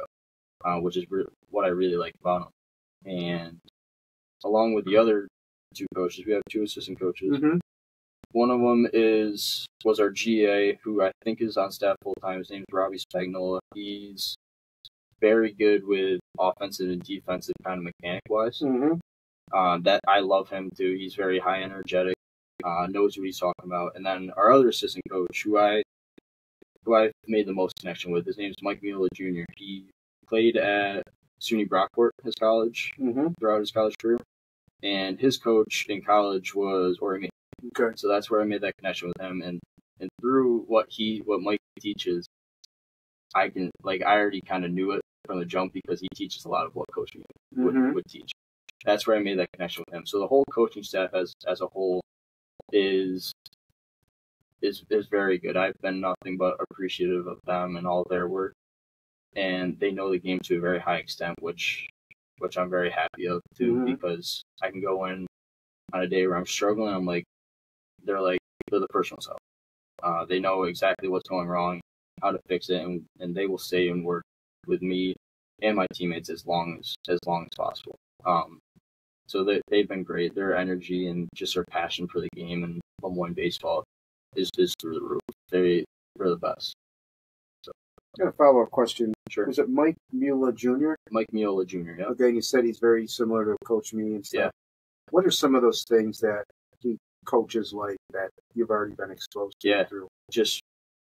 go, which is what I really like about him. And along with the other 2 coaches, we have 2 assistant coaches. One of them was our GA, who I think is on staff full time. His name is Robbie Spagnola. He's very good with offensive and defensive kind of mechanic wise. That I love him too. He's very high energetic, knows what he's talking about. And then our other assistant coach, who I've made the most connection with, his name is Mike Mueller Jr. He played at SUNY Brockport, his college, throughout his college career. And his coach in college was Ori. Okay. So that's where I made that connection with him. And through what Mike teaches, I already kind of knew it from the jump, because he teaches a lot of what coaching would teach. That's where I made that connection with him. So the whole coaching staff as a whole is very good. I've been nothing but appreciative of them and all their work, and they know the game to a very high extent, which I'm very happy of too, because I can go in on a day where I'm struggling. They're the first ones help. They know exactly what's going wrong, how to fix it, and they will stay and work with me and my teammates as long as possible. So they've been great. Their energy and just their passion for the game and LeMoyne baseball is through the roof. They're the best. So. Got a follow-up question. Sure. Was it Mike Mula Jr.? Mike Miola Jr., yeah. Okay, and you said he's very similar to Coach Me and stuff. Yeah. What are some of those things that he coaches like that you've already been exposed to? Yeah. Through? Just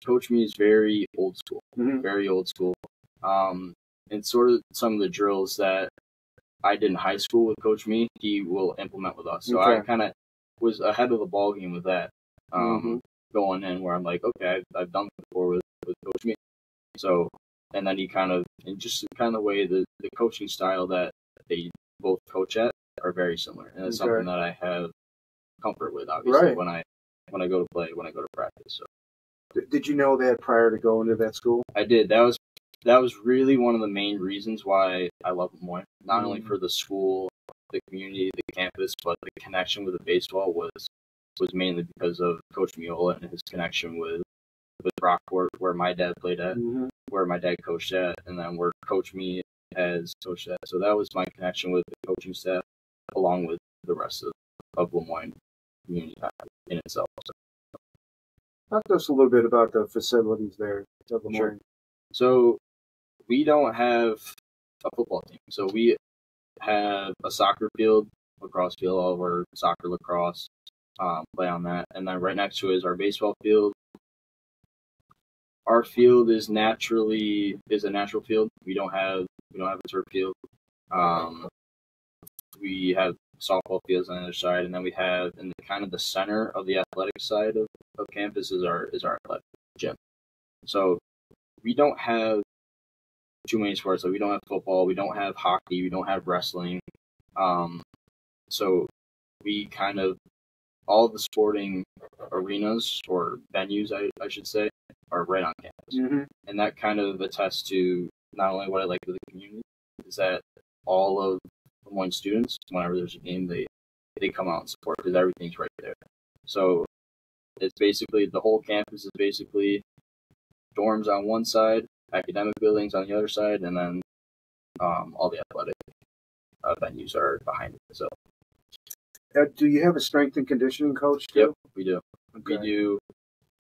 Coach Me is very old school. Mm-hmm. Very old school. And sort of some of the drills that I did in high school with Coach Me, he will implement with us. So Okay. I kind of was ahead of the ball game with that. Going in where I'm like, okay, I've done it before with Coach Me. So, and then he kind of, and just kind of the way the coaching style that they both coach at are very similar. And it's something that I have comfort with, obviously, when I go to play, when I go to practice. So, did you know that prior to going to that school? I did. That was really one of the main reasons why I love LeMoyne. Not only for the school, the community, the campus, but the connection with the baseball was mainly because of Coach Miola and his connection with Rockport, where my dad played at, where my dad coached at, and then where Coach Me has coached at. So that was my connection with the coaching staff, along with the rest of LeMoyne community in itself. Talk to us a little bit about the facilities there at LeMoyne. Sure. So we don't have a football team. So we have a soccer field, lacrosse field, all of our soccer, lacrosse, play on that. And then right next to it is our baseball field. Our field is a natural field. We don't have a turf field. We have softball fields on the other side, and then we have in the center of the athletic side of campus is our athletic gym. So we don't have too many sports. So we don't have football, we don't have hockey, we don't have wrestling. So we kind of, all the sporting arenas or venues, I should say, are right on campus. And that kind of attests to not only what I like with the community, is that all of LeMoyne students, whenever there's a game, they come out and support because everything's right there. So it's basically, the whole campus is basically dorms on one side, academic buildings on the other side, and then all the athletic venues are behind it. So, do you have a strength and conditioning coach too? Yep, we do. Okay. We do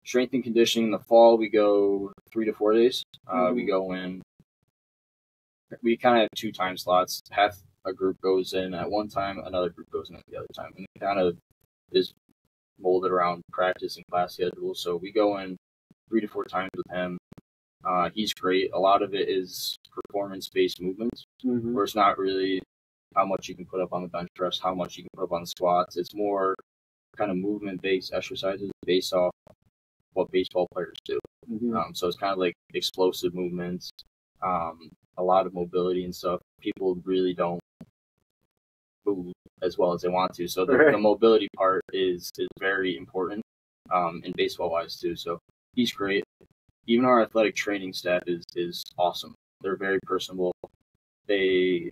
strength and conditioning in the fall. We go 3 to 4 days. We go in. We kind of have 2 time slots. Half a group goes in at one time, another group goes in at the other time, and it kind of is molded around practice and class schedule. So we go in 3 to 4 times with him. He's great. A lot of it is performance-based movements, where it's not really how much you can put up on the bench press, how much you can put up on the squats. It's more kind of movement-based exercises based off what baseball players do. So it's kind of like explosive movements, a lot of mobility and stuff. People really don't move as well as they want to. So the mobility part is very important in baseball-wise too. So he's great. Even our athletic training staff is awesome. They're very personable. They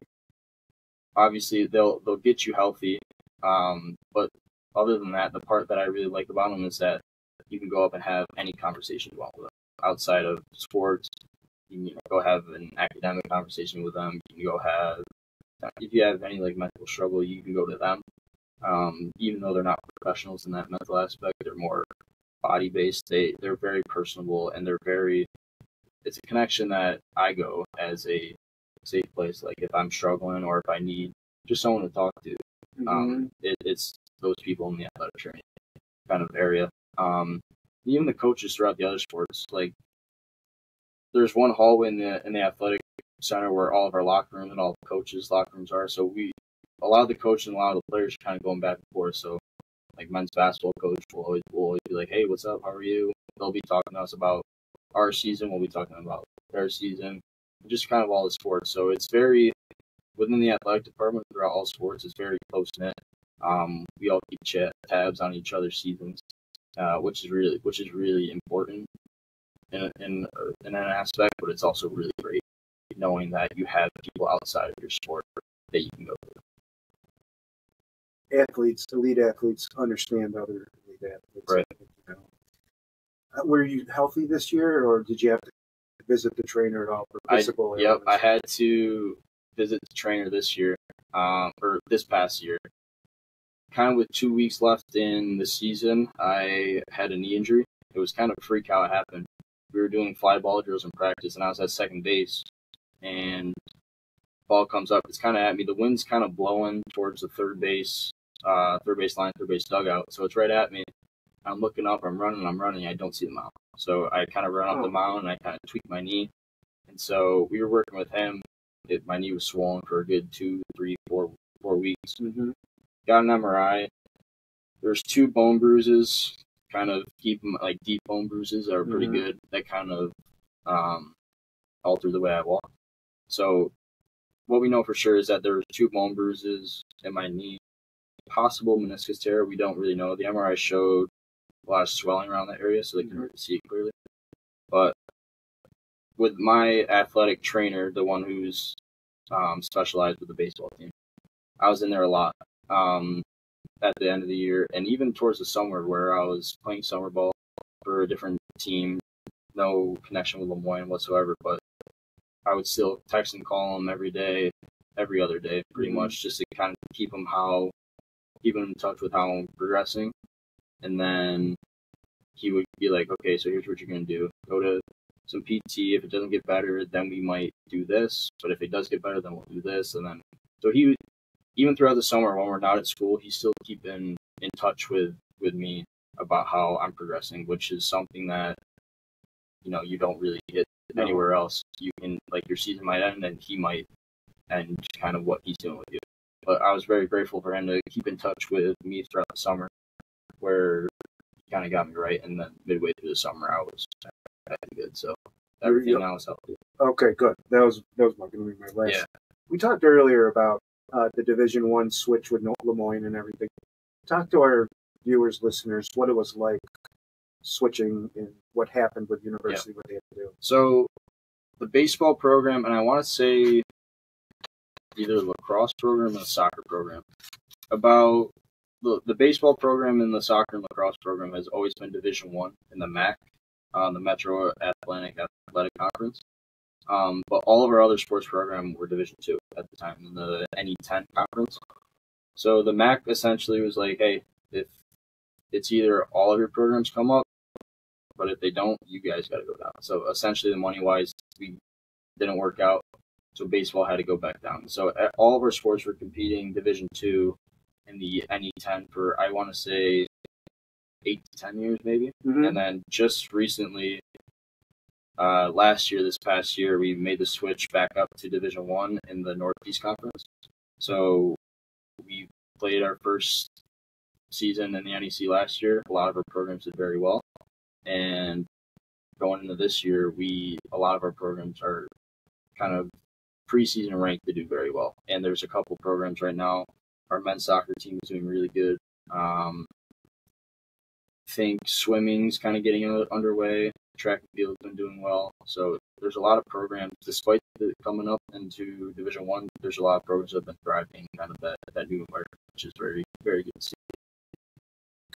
obviously they'll get you healthy, but other than that, the part that I really like about them is that you can go up and have any conversation you want with them outside of sports. You can go have an academic conversation with them. You can go have, if you have any like mental struggle, you can go to them. Even though they're not professionals in that mental aspect, they're more body based. They're very personable, and it's a connection that I go as a safe place. Like if I'm struggling or if I need just someone to talk to, it's those people in the athletic training kind of area. Even the coaches throughout the other sports, like there's one hallway in the athletic center where all of our locker rooms and all the coaches' locker rooms are. So a lot of the coaches and a lot of the players are kind of going back and forth. So like men's basketball coach will always be like, "Hey, what's up? How are you?" They'll be talking to us about our season. We'll be talking about their season, just kind of all the sports. So it's very, within the athletic department throughout all sports, it's very close knit. We all keep tabs on each other's seasons, which is really important in an aspect, but it's also really great knowing that you have people outside of your sport that you can go to. Elite athletes understand other elite athletes. Right. You know. Were you healthy this year, or did you have to visit the trainer at all for physical? I had to visit the trainer this year, or this past year. Kind of with 2 weeks left in the season, I had a knee injury. It was kind of a freak how it happened. we were doing fly ball drills in practice, and I was at second base, and ball comes up. It's kind of at me. The wind's kind of blowing towards the third base line, third base dugout. So it's right at me. I'm looking up. I'm running. I don't see the mound. So I kind of run off the mound, and I kind of tweak my knee. And so we were working with him. My knee was swollen for a good 2, 3, 4 weeks. Mm-hmm. Got an MRI. There's 2 bone bruises, kind of deep bone bruises that are pretty good. That kind of altered the way I walk. So what we know for sure is that there's 2 bone bruises in my knee. Possible meniscus tear, we don't really know. The MRI showed a lot of swelling around that area, so they can see it clearly. But with my athletic trainer, the one who's specialized with the baseball team, I was in there a lot at the end of the year, and even towards the summer where I was playing summer ball for a different team, no connection with LeMoyne whatsoever, but I would still text and call him every day, every other day, pretty much, just to kind of keep him in touch with how I'm progressing. And then he would be like, okay, so here's what you're going to do. Go to some PT. If it doesn't get better, then we might do this. But if it does get better, then we'll do this. And then, so he would, even throughout the summer when we're not at school, he's still keeping in touch with me about how I'm progressing, which is something that, you don't really get anywhere else. You can, your season might end and he might end kind of what he's doing with you. But I was very grateful for him to keep in touch with me throughout the summer, where he kind of got me right. And then midway through the summer, I was acting good. So everything now is healthy. Okay, good. That was going to be my last. Yeah. We talked earlier about the Division I switch with LeMoyne and everything. Talk to our viewers, listeners, what it was like switching and what happened with university, what they had to do. So the baseball program, and I want to say either the lacrosse program or the soccer program, about the baseball program and the soccer and lacrosse program has always been Division I in the MAC, the Metro Athletic Conference. But all of our other sports program were Division II at the time in the NE10 conference. So the MAC essentially was like, hey, if it's either all of your programs come up, but if they don't, you guys got to go down. So essentially, the money-wise, we didn't work out. So baseball had to go back down. So all of our sports were competing Division II in the NE10 for, I want to say, 8 to 10 years maybe. Mm-hmm. And then just recently, this past year, we made the switch back up to Division I in the Northeast Conference. So we played our first season in the NEC last year. A lot of our programs did very well. And going into this year, a lot of our programs are kind of preseason ranked to do very well. And there's a couple programs right now. Our men's soccer team is doing really good. I think swimming's kind of getting underway. Track and field's been doing well. So there's a lot of programs, despite coming up into Division I, there's a lot of programs that have been thriving kind of that new environment, which is very, very good to see.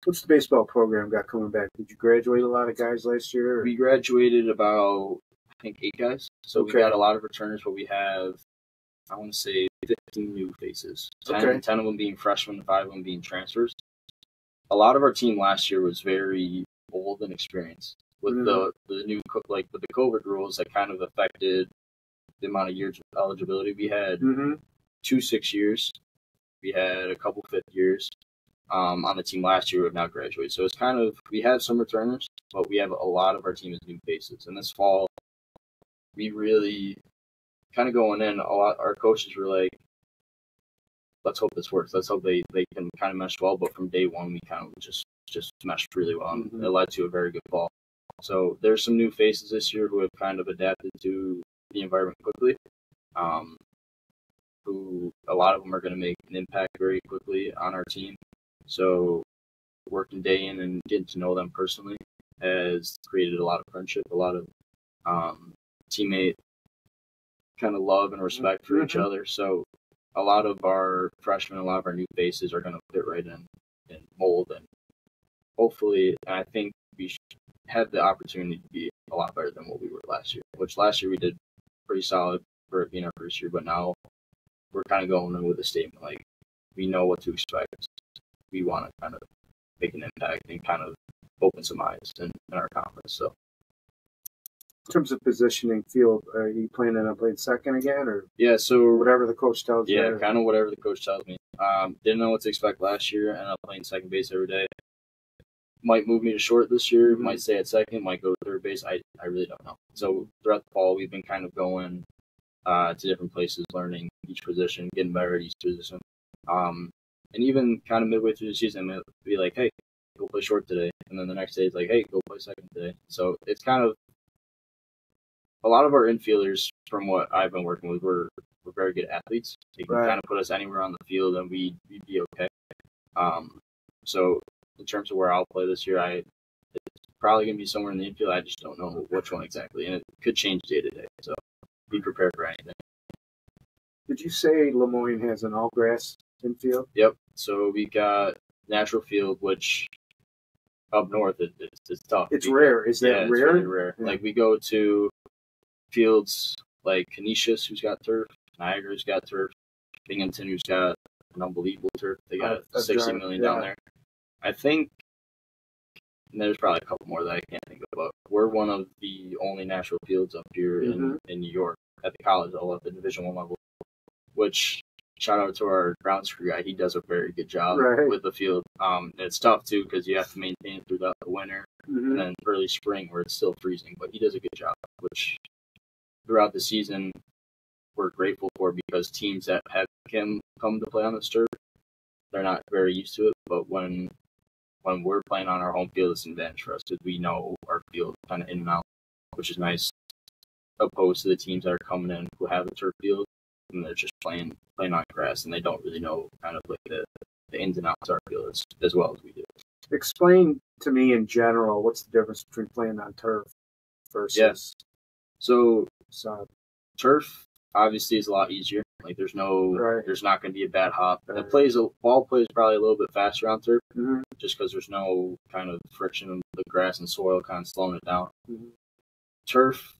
What's the baseball program got coming back? Did you graduate a lot of guys last year? We graduated about, I think, 8 guys. So we got a lot of returners, but we have, I want to say, 15 new faces. 10 of them being freshmen, 5 of them being transfers. A lot of our team last year was very old and experienced. With the new, with the COVID rules that kind of affected the amount of years of eligibility. We had 2 6 years. We had a couple 5th years. On the team last year who have now graduated. So it's kind of, we have some returners, but we have a lot of our team as new faces. And this fall, we really kind of going in, our coaches were like, let's hope this works. Let's hope they can kind of mesh well. But from day one, we kind of just meshed really well. And it led to a very good fall. So there's some new faces this year who have kind of adapted to the environment quickly. Who a lot of them are going to make an impact very quickly on our team. So working day in and getting to know them personally has created a lot of friendship, a lot of teammate kind of love and respect for each other. So a lot of our freshmen, a lot of our new faces are going to fit right in and mold. And hopefully, I think we should have the opportunity to be a lot better than what we were last year, which last year we did pretty solid for it being our first year. But now we're kind of going in with a statement like we know what to expect. We want to kind of make an impact and kind of open some eyes in our conference. So terms of positioning field, are you planning on playing second again, or Yeah, so whatever the coach tells you? yeah, kind of whatever the coach tells me. Didn't know what to expect last year, and I'm playing second base every day. Might move me to short this year, Mhm. might stay at second, might go to third base. I really don't know. So throughout the fall, we've been kind of going to different places, learning each position, getting better at each position. And even kind of midway through the season, it'll be like, hey, go play short today. And then the next day, it's like, hey, go play second today. So it's kind of a lot of our infielders, from what I've been working with, we're very good athletes. They can Right. kind of put us anywhere on the field, and we'd be okay. So in terms of where I'll play this year, it's probably going to be somewhere in the infield. I just don't know which one exactly, and it could change day to day. So be prepared for anything. Did you say LeMoyne has an all grass infield? Yep. So we got natural field, which up north it's tough. It's rare. Is that yeah, rare? It's really rare. Yeah. Like we go to fields like Canisius, who's got turf, Niagara's got turf, Binghamton, who's got an unbelievable turf. They got $60 million down there. I think, and there's probably a couple more that I can't think of, but we're one of the only natural fields up here in New York at the college level, at the Division I level, which shout out to our grounds crew guy. He does a very good job with the field. And it's tough, too, because you have to maintain it throughout the winter and then early spring where it's still freezing, but he does a good job, which throughout the season we're grateful for, because teams that have him come to play on this turf, they're not very used to it, but when we're playing on our home field, it's an advantage for us because we know our field kind of in and out, which is nice, opposed to the teams that are coming in who have a turf field and they're just playing on grass and they don't really know kind of like the ins and outs of our field as well as we do. Explain to me in general what's the difference between playing on turf versus So sod. Turf obviously is a lot easier. Like there's not going to be a bad hop. Ball plays probably a little bit faster on turf, just because there's no kind of friction of the grass and soil kind of slowing it down. Turf,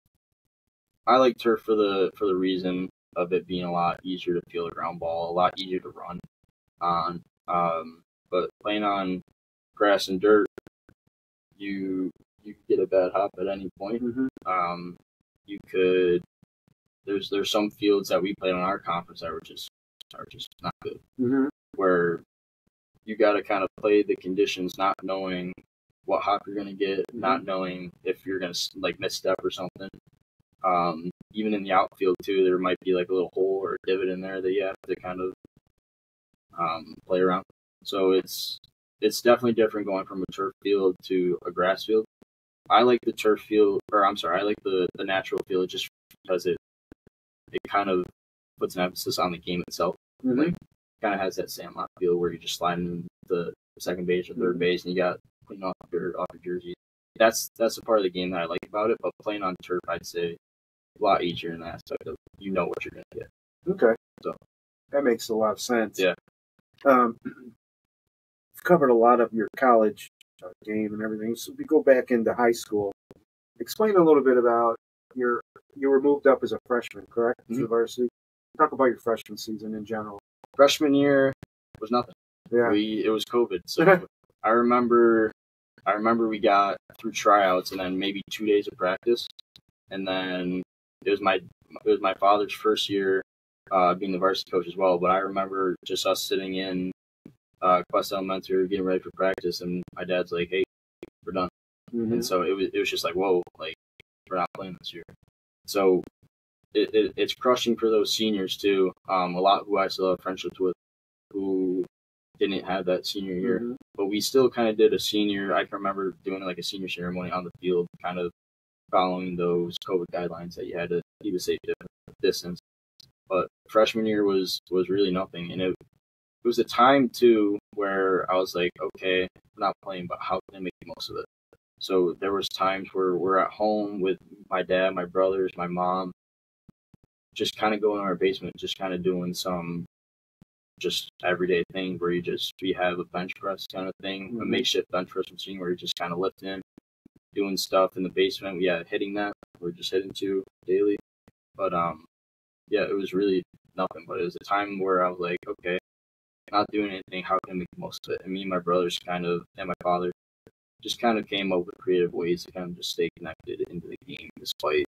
I like turf for the reason of it being a lot easier to field a ground ball, a lot easier to run on. But playing on grass and dirt, you get a bad hop at any point. You could. There's some fields that we played on our conference that are just not good. Where you got to kind of play the conditions, not knowing what hop you're going to get, not knowing if you're going to like misstep or something. Even in the outfield too, there might be like a little hole or a divot in there that you have to kind of play around. So it's definitely different going from a turf field to a grass field. I like the turf field, I like the natural field just because it kind of puts an emphasis on the game itself. Like, kind of has that sandlot feel where you're just sliding in the second base or third base and you got clean off your jersey. That's the part of the game that I like about it. But playing on turf, I'd say a lot easier in the aspect of you know what you're going to get. Okay. So that makes a lot of sense. Yeah. You've covered a lot of your college game and everything. So we go back into high school. Explain a little bit about you were moved up as a freshman, correct? To the varsity. Talk about your freshman season in general. Freshman year was nothing. Yeah. It was COVID. So I remember we got through tryouts and then maybe 2 days of practice. And then it was my father's first year being the varsity coach as well. But I remember just us sitting in Quest Elementary getting ready for practice, and my dad's like, "Hey, we're done." And so it was just like, whoa, like we're not playing this year. So it's crushing for those seniors too. A lot who I still have friendships with who didn't have that senior year, but we still kind of did a senior. I can remember doing like a senior ceremony on the field, kind of following those COVID guidelines that you had to keep a safe distance. But freshman year was really nothing, and it was a time too where I was like, okay, I'm not playing, but how can I make the most of it? So there was times where we're at home with my dad, my brothers, my mom, just kind of going in our basement, just kind of doing some just everyday thing where we have a bench press kind of thing, a makeshift bench press machine where you're just kind of lifting, doing stuff in the basement. Yeah, hitting that. We're just hitting to daily. But yeah, it was really nothing. But it was a time where I was like, okay, not doing anything. How can I make the most of it? And me and my brothers and my father just kind of came up with creative ways to kind of just stay connected into the game despite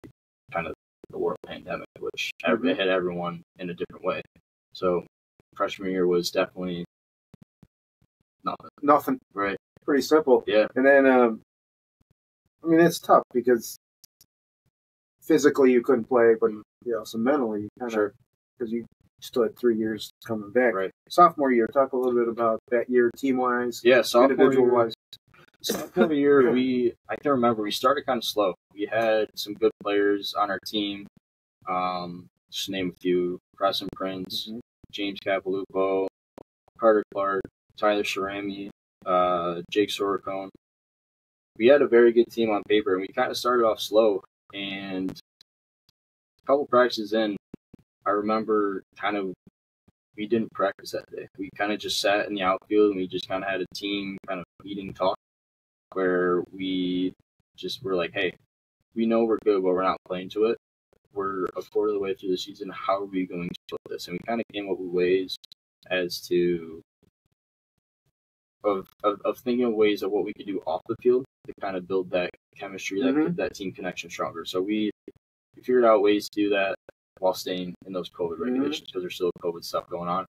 kind of the world pandemic, which hit everyone in a different way. So freshman year was definitely nothing. Nothing. Right. Pretty simple. Yeah. And then, I mean, it's tough because physically you couldn't play, but so mentally you kind of, because you still had 3 years coming back. Right. Sophomore year, talk a little bit about that year, team wise. Yeah, individual wise. Sophomore year, I can remember we started kind of slow. We had some good players on our team. Just to name a few: Preston Prince, James Capilupo, Carter Clark, Tyler Sharami, Jake Soricone. We had a very good team on paper, and we kind of started off slow. And a couple practices in, I remember we didn't practice that day. We kind of just sat in the outfield, and we just kind of had a team kind of meeting talk where we just were like, hey, we know we're good, but we're not playing to it. We're a quarter of the way through the season. How are we going to put this? And we kind of came up with ways as to of thinking of ways of what we could do off the field to kind of build that chemistry, that team connection stronger. So we figured out ways to do that while staying in those COVID regulations because there's still COVID stuff going on.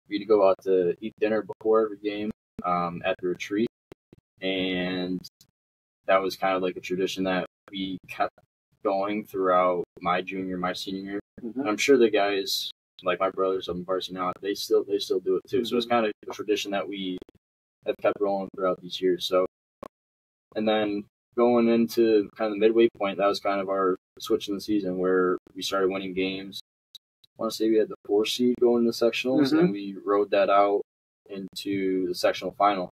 We'd go out to eat dinner before every game at the retreat, and that was kind of like a tradition that we kept going throughout my junior, my senior year. And I'm sure the guys, like my brothers up in varsity now, they still do it too. So it's kind of a tradition that we have kept rolling throughout these years. So, and then going into kind of the midway point, that was kind of our switch in the season where we started winning games. I want to say we had the 4 seed going into sectionals, and we rode that out into the sectional final.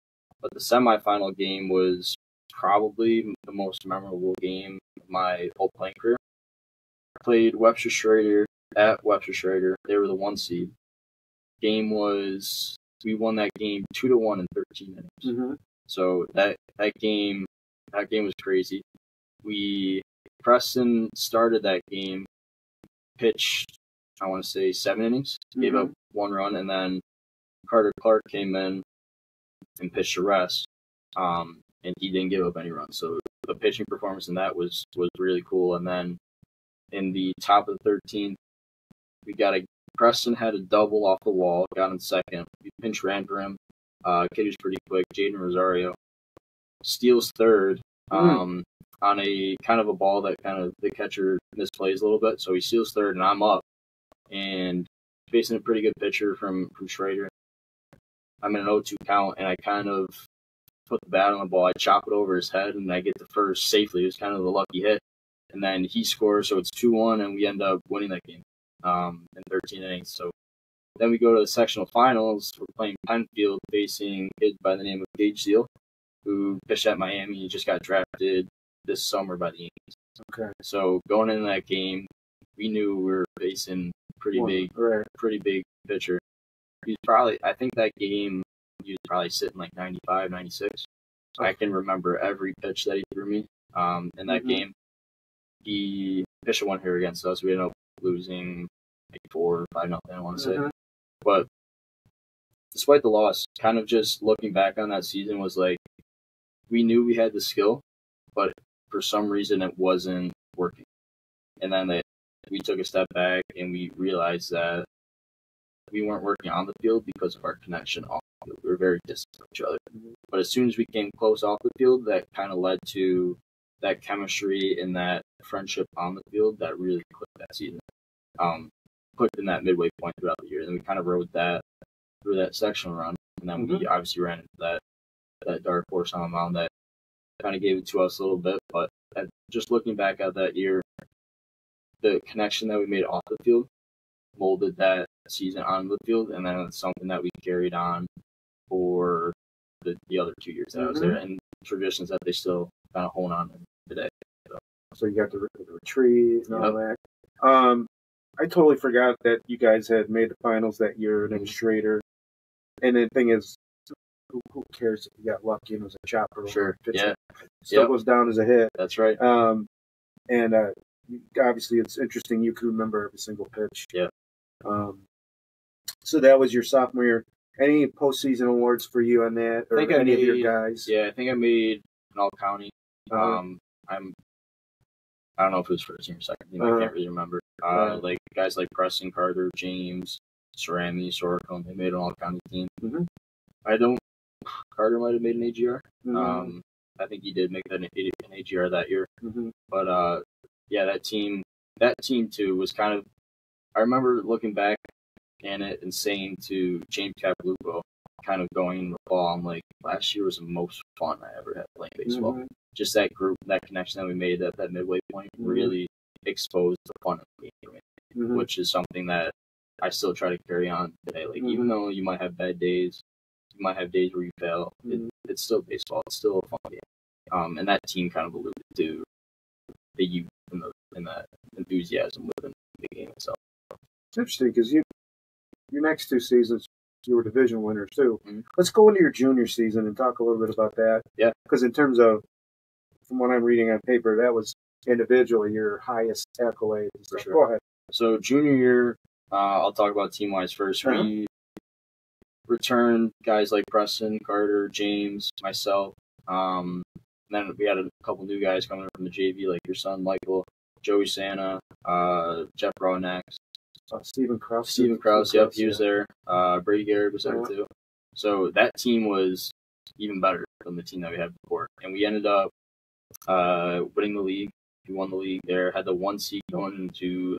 But the semifinal game was probably the most memorable game of my whole playing career. I played Webster Schrader at Webster Schrader. They were the 1 seed. We won that game 2-1 in 13 minutes. So that game was crazy. Preston started that game, pitched, I want to say 7 innings, gave up 1 run, and then Carter Clark came in and pitched the rest, and he didn't give up any runs. So the pitching performance in that was really cool. And then in the top of the 13th, Preston had a double off the wall, got in second. We pinch ran for him. Kid was pretty quick. Jaden Rosario steals third on a kind of a ball that kind of the catcher misplays a little bit. So he steals third, and I'm up and facing a pretty good pitcher from Schrader. I'm in an 0-2 count, and I kind of put the bat on the ball. I chop it over his head, and I get the first safely. It was kind of the lucky hit. And then he scores, so it's 2-1, and we end up winning that game in 13 innings. So then we go to the sectional finals. We're playing Penfield, facing a kid by the name of Gage Seal, who pitched at Miami. He just got drafted this summer by the Yankees. Okay. So going into that game, we knew we were facing pretty big pitcher. I think that game, he was probably sitting like 95, 96. I can remember every pitch that he threw me in that game. He pitched a 1-hitter against us. We ended up losing like 4 or 5-0, I want to say. But despite the loss, kind of just looking back on that season was like, we knew we had the skill, but for some reason it wasn't working. And then we took a step back and we realized that we weren't working on the field because of our connection off the field. We were very distant from each other. But as soon as we came close off the field, that kind of led to that chemistry and that friendship on the field that really clicked that season. Clicked in that midway point throughout the year. And we kind of rode that through that sectional run. And then we obviously ran into that dark horse on the mound that kind of gave it to us a little bit. But just looking back at that year, the connection that we made off the field molded that season on the field, and then it's something that we carried on for the other 2 years that I was there, and traditions that they still kind of hold on to today. So you got the retreat and all that. I totally forgot that you guys had made the finals that year in Schrader. And the thing is, who cares if you got lucky and it was a chopper? Sure, yeah. Still goes down as a hit. That's right. And obviously it's interesting you can remember every single pitch. Yeah. So that was your sophomore year. Any postseason awards for you on that, or any of your guys? Yeah, I think I made in all county. I don't know if it was first team or second team. I can't really remember. Like guys like Preston, Carter, James, Cerami, Soricum, they made an all county team. Carter might have made an AGR. I think he did make an AGR that year. But yeah, that team too was kind of. I remember looking back in it and saying to James Capalupo, kind of going in the fall, I'm like, last year was the most fun I ever had playing baseball. Just that group, that connection that we made at that midway point really exposed the fun of the game for me, which is something that I still try to carry on today. Like, even though you might have bad days, you might have days where you fail, it's still baseball. It's still a fun game. And that team kind of alluded to the youth and that enthusiasm within the game itself. It's interesting because your next 2 seasons, you were division winners too. Let's go into your junior season and talk a little bit about that. Yeah. Because in terms of, from what I'm reading on paper, that was individually your highest accolade. For sure. Go ahead. So junior year, I'll talk about team-wise first. We returned guys like Preston, Carter, James, myself. And then we had a couple new guys coming from the JV, like your son, Michael, Joey Santa, Jeff Rawnax. Stephen Krause. Yep, he was there. Brady Garrett was there too. So that team was even better than the team that we had before. And we ended up winning the league. We won the league there, had the 1 seed going into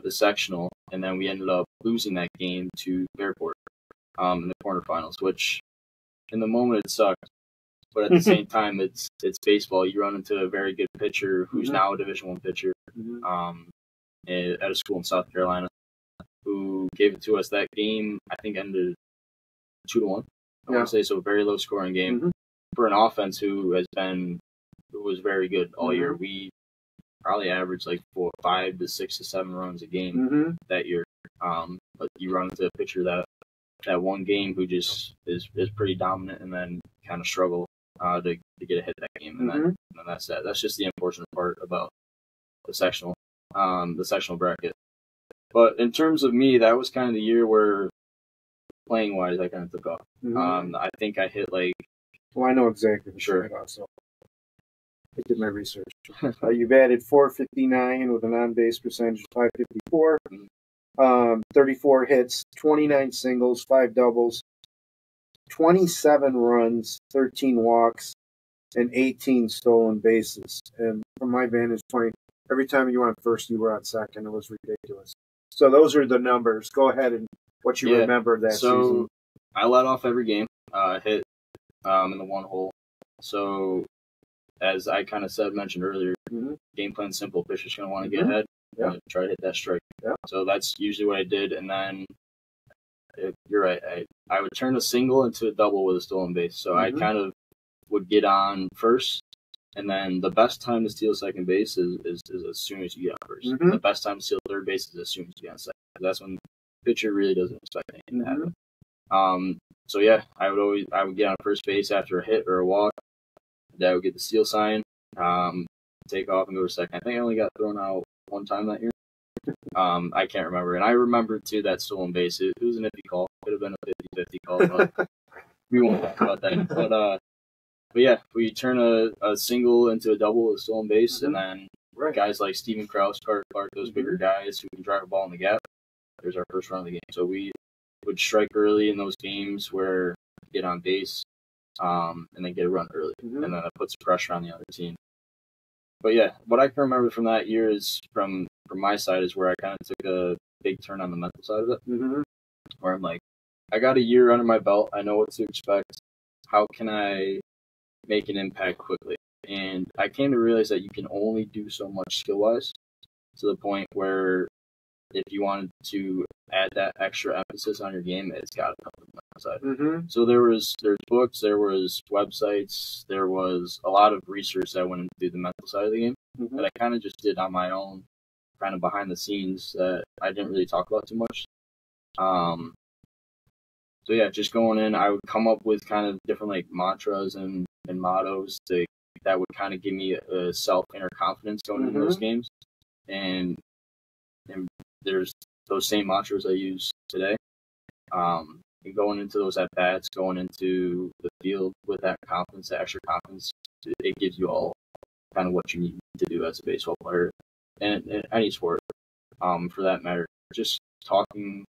the sectional, and then we ended up losing that game to Fairport in the quarterfinals, which in the moment it sucked. But at the same time, it's baseball. You run into a very good pitcher who's now a Division I pitcher. At a school in South Carolina, who gave it to us. That game, I think, ended 2-1. I want to say, so a very low scoring game for an offense who was very good all year. We probably averaged like 5 to 6 to 7 runs a game that year. But you run into a pitcher that one game who just is pretty dominant, and then kind of struggle to get a hit that game, and then that's that. That's just the unfortunate part about the sectional bracket. But in terms of me, that was kind of the year where playing wise I kind of took off. I think I hit like. Well, I know exactly. Sure. So I did my research. You've added 459 with an on-base percentage of 554. 34 hits, 29 singles, 5 doubles, 27 runs, 13 walks, and 18 stolen bases. And from my vantage point, every time you were on first, you were on second. It was ridiculous. So those are the numbers. Go ahead and what you remember of that season. So I led off every game, hit in the 1 hole. So as I kind of mentioned earlier, game plan simple. Pitcher's going to want to get ahead. Try to hit that strike. So that's usually what I did. And then you're right. I would turn a single into a double with a stolen base. So I kind of would get on first. And then the best time to steal second base is as soon as you get on first. And the best time to steal third base is as soon as you get on second. That's when the pitcher really doesn't expect anything to happen. So yeah, I would get on first base after a hit or a walk. Dad would get the steal sign, take off and go to second. I think I only got thrown out 1 time that year. I can't remember. And I remember too that stolen base. It was an iffy call. Could have been a 50-50 call, but we won't talk about that. But yeah, we turn a single into a double with a stolen base, and then guys like Stephen Krause, Carter Clark, those bigger guys who can drive a ball in the gap, there's our first run of the game. So we would strike early in those games where we get on base, and then get a run early, and then that puts pressure on the other team. But yeah, what I can remember from that year is from my side is where I kind of took a big turn on the mental side of it, where I'm like, I got a year under my belt. I know what to expect. How can I make an impact quickly? And I came to realize that you can only do so much skill-wise, to the point where if you wanted to add that extra emphasis on your game, it's got to come from the mental side. So there's books, there was websites, there was a lot of research that went into the mental side of the game that I kind of just did on my own, kind of behind the scenes, that I didn't really talk about too much. So yeah, just going in, I would come up with kind of different like mantras and mottos that would kind of give me a inner confidence going into those games. And there's those same mantras I use today. And going into those at bats, going into the field with that confidence, that extra confidence, it gives you all kind of what you need to do as a baseball player and any sport, for that matter. Just talking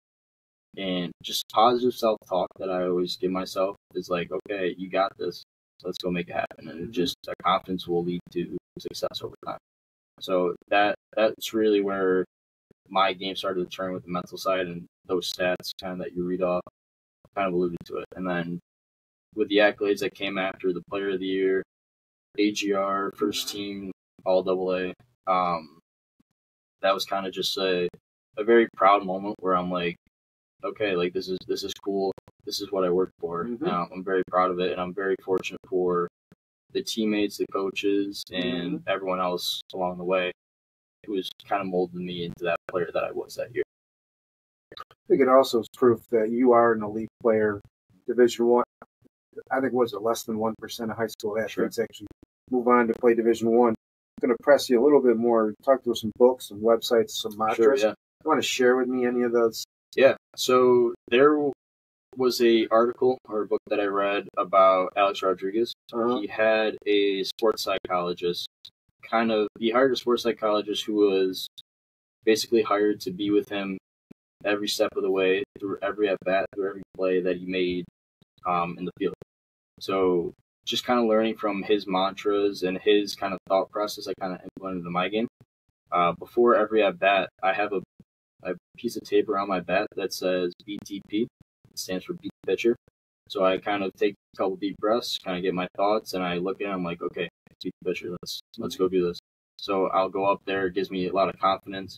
and just positive self-talk that I always give myself is like, okay, you got this. Let's go make it happen. And it just, that confidence will lead to success over time. So that's really where my game started to turn with the mental side, and those stats kind of that you read off kind of alluded to it. And then with the accolades that came after, the Player of the Year, AGR, first team, all AA, that was kind of just a very proud moment where I'm like, okay, like this is cool. This is what I worked for. I'm very proud of it, and I'm very fortunate for the teammates, the coaches, and everyone else along the way who was kind of molding me into that player that I was that year. I think it also is proof that you are an elite player. Division One, I think, was it less than 1% of high school athletes actually move on to play Division One. I'm going to press you a little bit more. Talk to us some books, some websites, some mantras. You want to share with me any of those? Yeah. So there was a article or a book that I read about Alex Rodriguez. He had a sports psychologist. He hired a sports psychologist who was basically hired to be with him every step of the way, through every at bat, through every play that he made in the field. So just kind of learning from his mantras and his kind of thought process, I kind of implemented in my game. Before every at bat, I have a piece of tape around my bat that says BTP. It stands for beat the pitcher. So I kind of take a couple deep breaths, kind of get my thoughts, and I look at it, I'm like, okay, beat the pitcher. Let's go do this. So I'll go up there. It gives me a lot of confidence,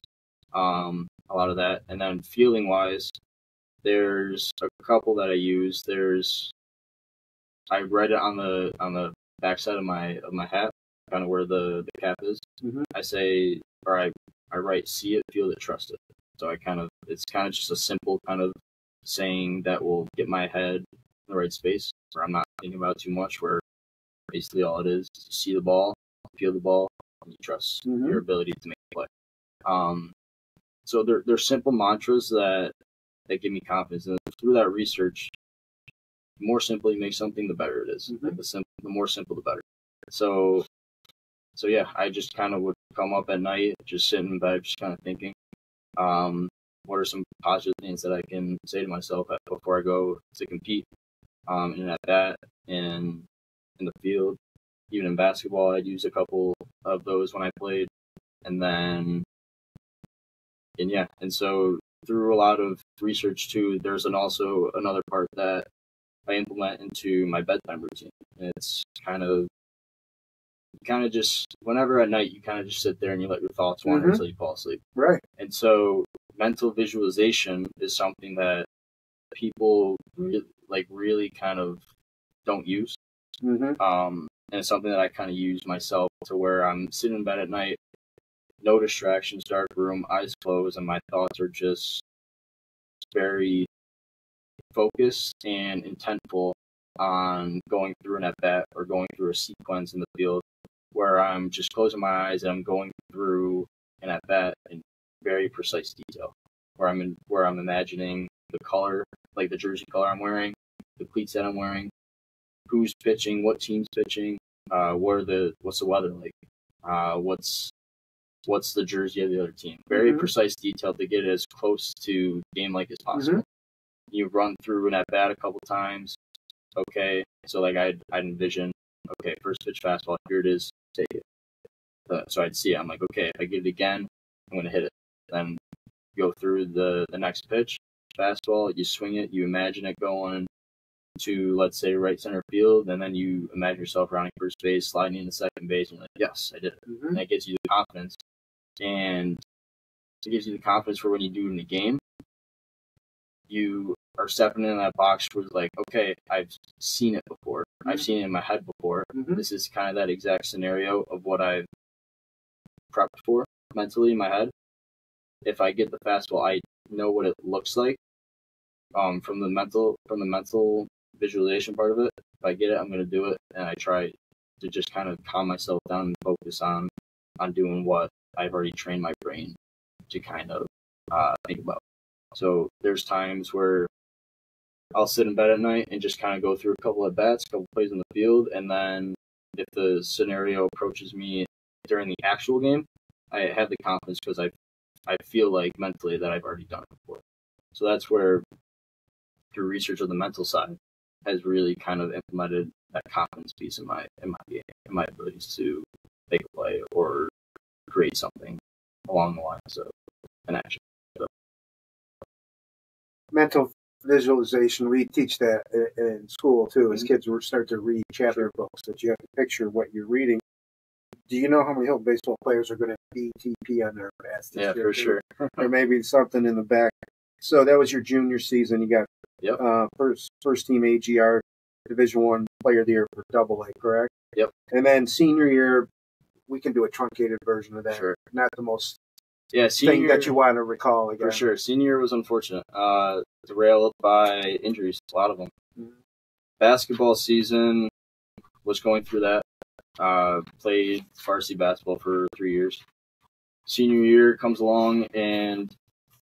a lot of that. And then feeling wise, there's a couple that I use. I write it on the backside of my hat, kind of where the cap is. I say, or I write, see it, feel it, trust it. So it's kind of just a simple kind of saying that will get my head in the right space, where I'm not thinking about too much, where basically all it is you see the ball, feel the ball, and you trust your ability to make a play. So they're simple mantras that give me confidence. And through that research, the more simple you make something, the better it is. Like the more simple, the better. So yeah, I just kind of would come up at night, just sitting in bed, just kind of thinking, what are some positive things that I can say to myself before I go to compete, in at bat and in the field. Even in basketball, I'd use a couple of those when I played, and so through a lot of research too, there's also another part that I implement into my bedtime routine. And it's kind of just, whenever at night, you kind of just sit there and you let your thoughts wander until you fall asleep. Right. And so mental visualization is something that people really kind of don't use. And it's something that I kind of use myself, to where I'm sitting in bed at night, no distractions, dark room, eyes closed, and my thoughts are just very focused and intentful on going through an at-bat or going through a sequence in the field, where I'm just closing my eyes and I'm going through an at-bat in very precise detail, where I'm imagining the color, like the jersey color I'm wearing, the cleats that I'm wearing, who's pitching, what team's pitching, what's the weather like, what's the jersey of the other team. Very precise detail to get it as close to game-like as possible. You run through an at-bat a couple times. Okay, so like I'd envision, okay, first pitch fastball, here it is, take it. So I'd see it. I'm like, okay, if I get it again, I'm going to hit it. Then go through the next pitch, fastball, you swing it, you imagine it going to, let's say, right center field, and then you imagine yourself rounding first base, sliding into second base, and you're like, yes, I did it. And that gives you the confidence. And it gives you the confidence for when you do it in the game. You are stepping in that box where, like, okay, I've seen it before. I've seen it in my head before. This is kind of that exact scenario of what I've prepped for mentally in my head. If I get the fastball, I know what it looks like. From the mental visualization part of it. If I get it, I'm going to do it, and I try to just kind of calm myself down and focus on doing what I've already trained my brain to kind of think about. So there's times where I'll sit in bed at night and just kind of go through a couple of bats, a couple plays in the field, and then if the scenario approaches me during the actual game, I have the confidence because I feel like mentally that I've already done it before. So that's where, through research of the mental side, has really kind of implemented that confidence piece in my game, in my abilities to make a play or create something along the lines of an action. So, mental visualization, we teach that in school too. As kids start to read chapter books, that you have to picture what you're reading. Do you know how many Hilton baseball players are going to BTP on their bats this year? Yeah, for sure. There may be something in the back. So that was your junior season. You got first team AGR Division I Player of the Year for Double A, correct? Yep. And then senior year, we can do a truncated version of that. Sure. Not the most senior thing that you want to recall again. For sure. Senior year was unfortunate. Derailed by injuries, a lot of them. Mm-hmm. Basketball season was going through that. Played varsity basketball for 3 years. Senior year comes along, and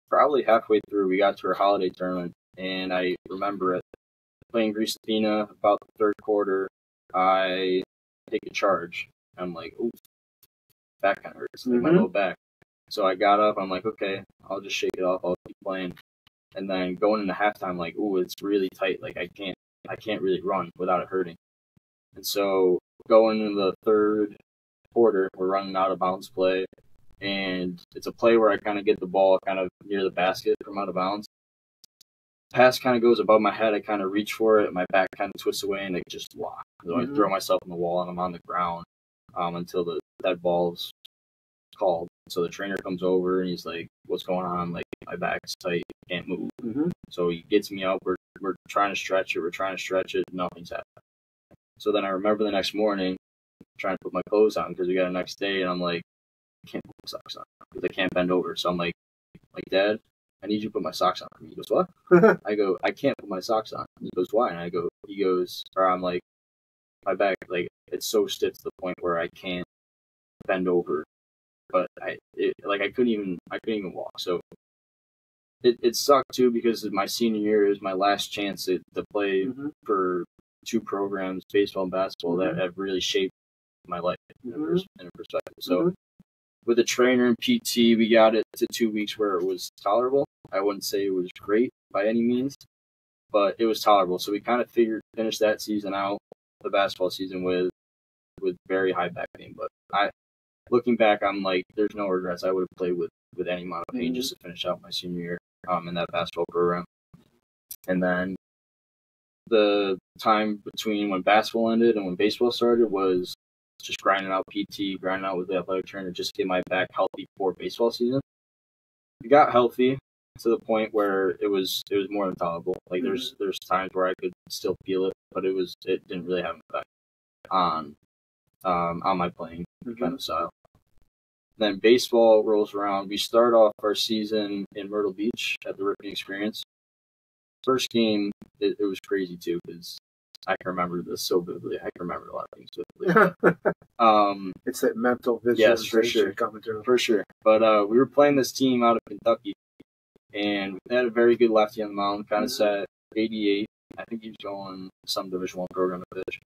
probably halfway through, we got to our holiday tournament, and I remember it. Playing Grease Athena, about the third quarter, I take a charge. I'm like, ooh, back kind of hurts, like my low back. So I got up. I'm like, okay, I'll just shake it off. I'll keep playing. And then going into halftime, like, ooh, it's really tight. Like I can't really run without it hurting. And so going into the third quarter, we're running out of bounds play, and it's a play where I kind of get the ball kind of near the basket from out of bounds. Pass kind of goes above my head. I kind of reach for it. My back kind of twists away, and it just locks. So I throw myself on the wall, and I'm on the ground until that ball's called. So the trainer comes over, and he's like, "What's going on? Like, my back's tight. Can't move." So he gets me up. We're trying to stretch it. We're trying to stretch it. Nothing's happening. So then I remember the next morning trying to put my clothes on because we got a next day, and I'm like, I can't put my socks on because I can't bend over. So I'm like, Dad, I need you to put my socks on for me. He goes, what? I go, I can't put my socks on. He goes, why? And I'm like, my back, like, it's so stiff to the point where I can't bend over. But I couldn't even walk. So it sucked too because my senior year is my last chance to play for two programs, baseball and basketball, that have really shaped my life in a perspective. So with the trainer and PT, we got it to 2 weeks where it was tolerable. I wouldn't say it was great by any means, but it was tolerable. So we kind of finished that season out, the basketball season, with very high back pain. But looking back, I'm like, there's no regrets. I would have played with any amount of pain just to finish out my senior year in that basketball program. And then the time between when basketball ended and when baseball started was just grinding out PT, grinding out with the athletic trainer just to get my back healthy for baseball season. We got healthy to the point where it was more than tolerable. Like there's times where I could still feel it, but it didn't really have an effect on my playing kind of style. Then baseball rolls around. We start off our season in Myrtle Beach at the Ripping Experience. First game, it was crazy too because I can remember this so vividly. I can remember a lot of things vividly. It's that mental visualization, yes, for sure, coming through. For sure. But we were playing this team out of Kentucky, and they had a very good lefty on the mound, kind of set 88. I think he was going some Division I program to pitch.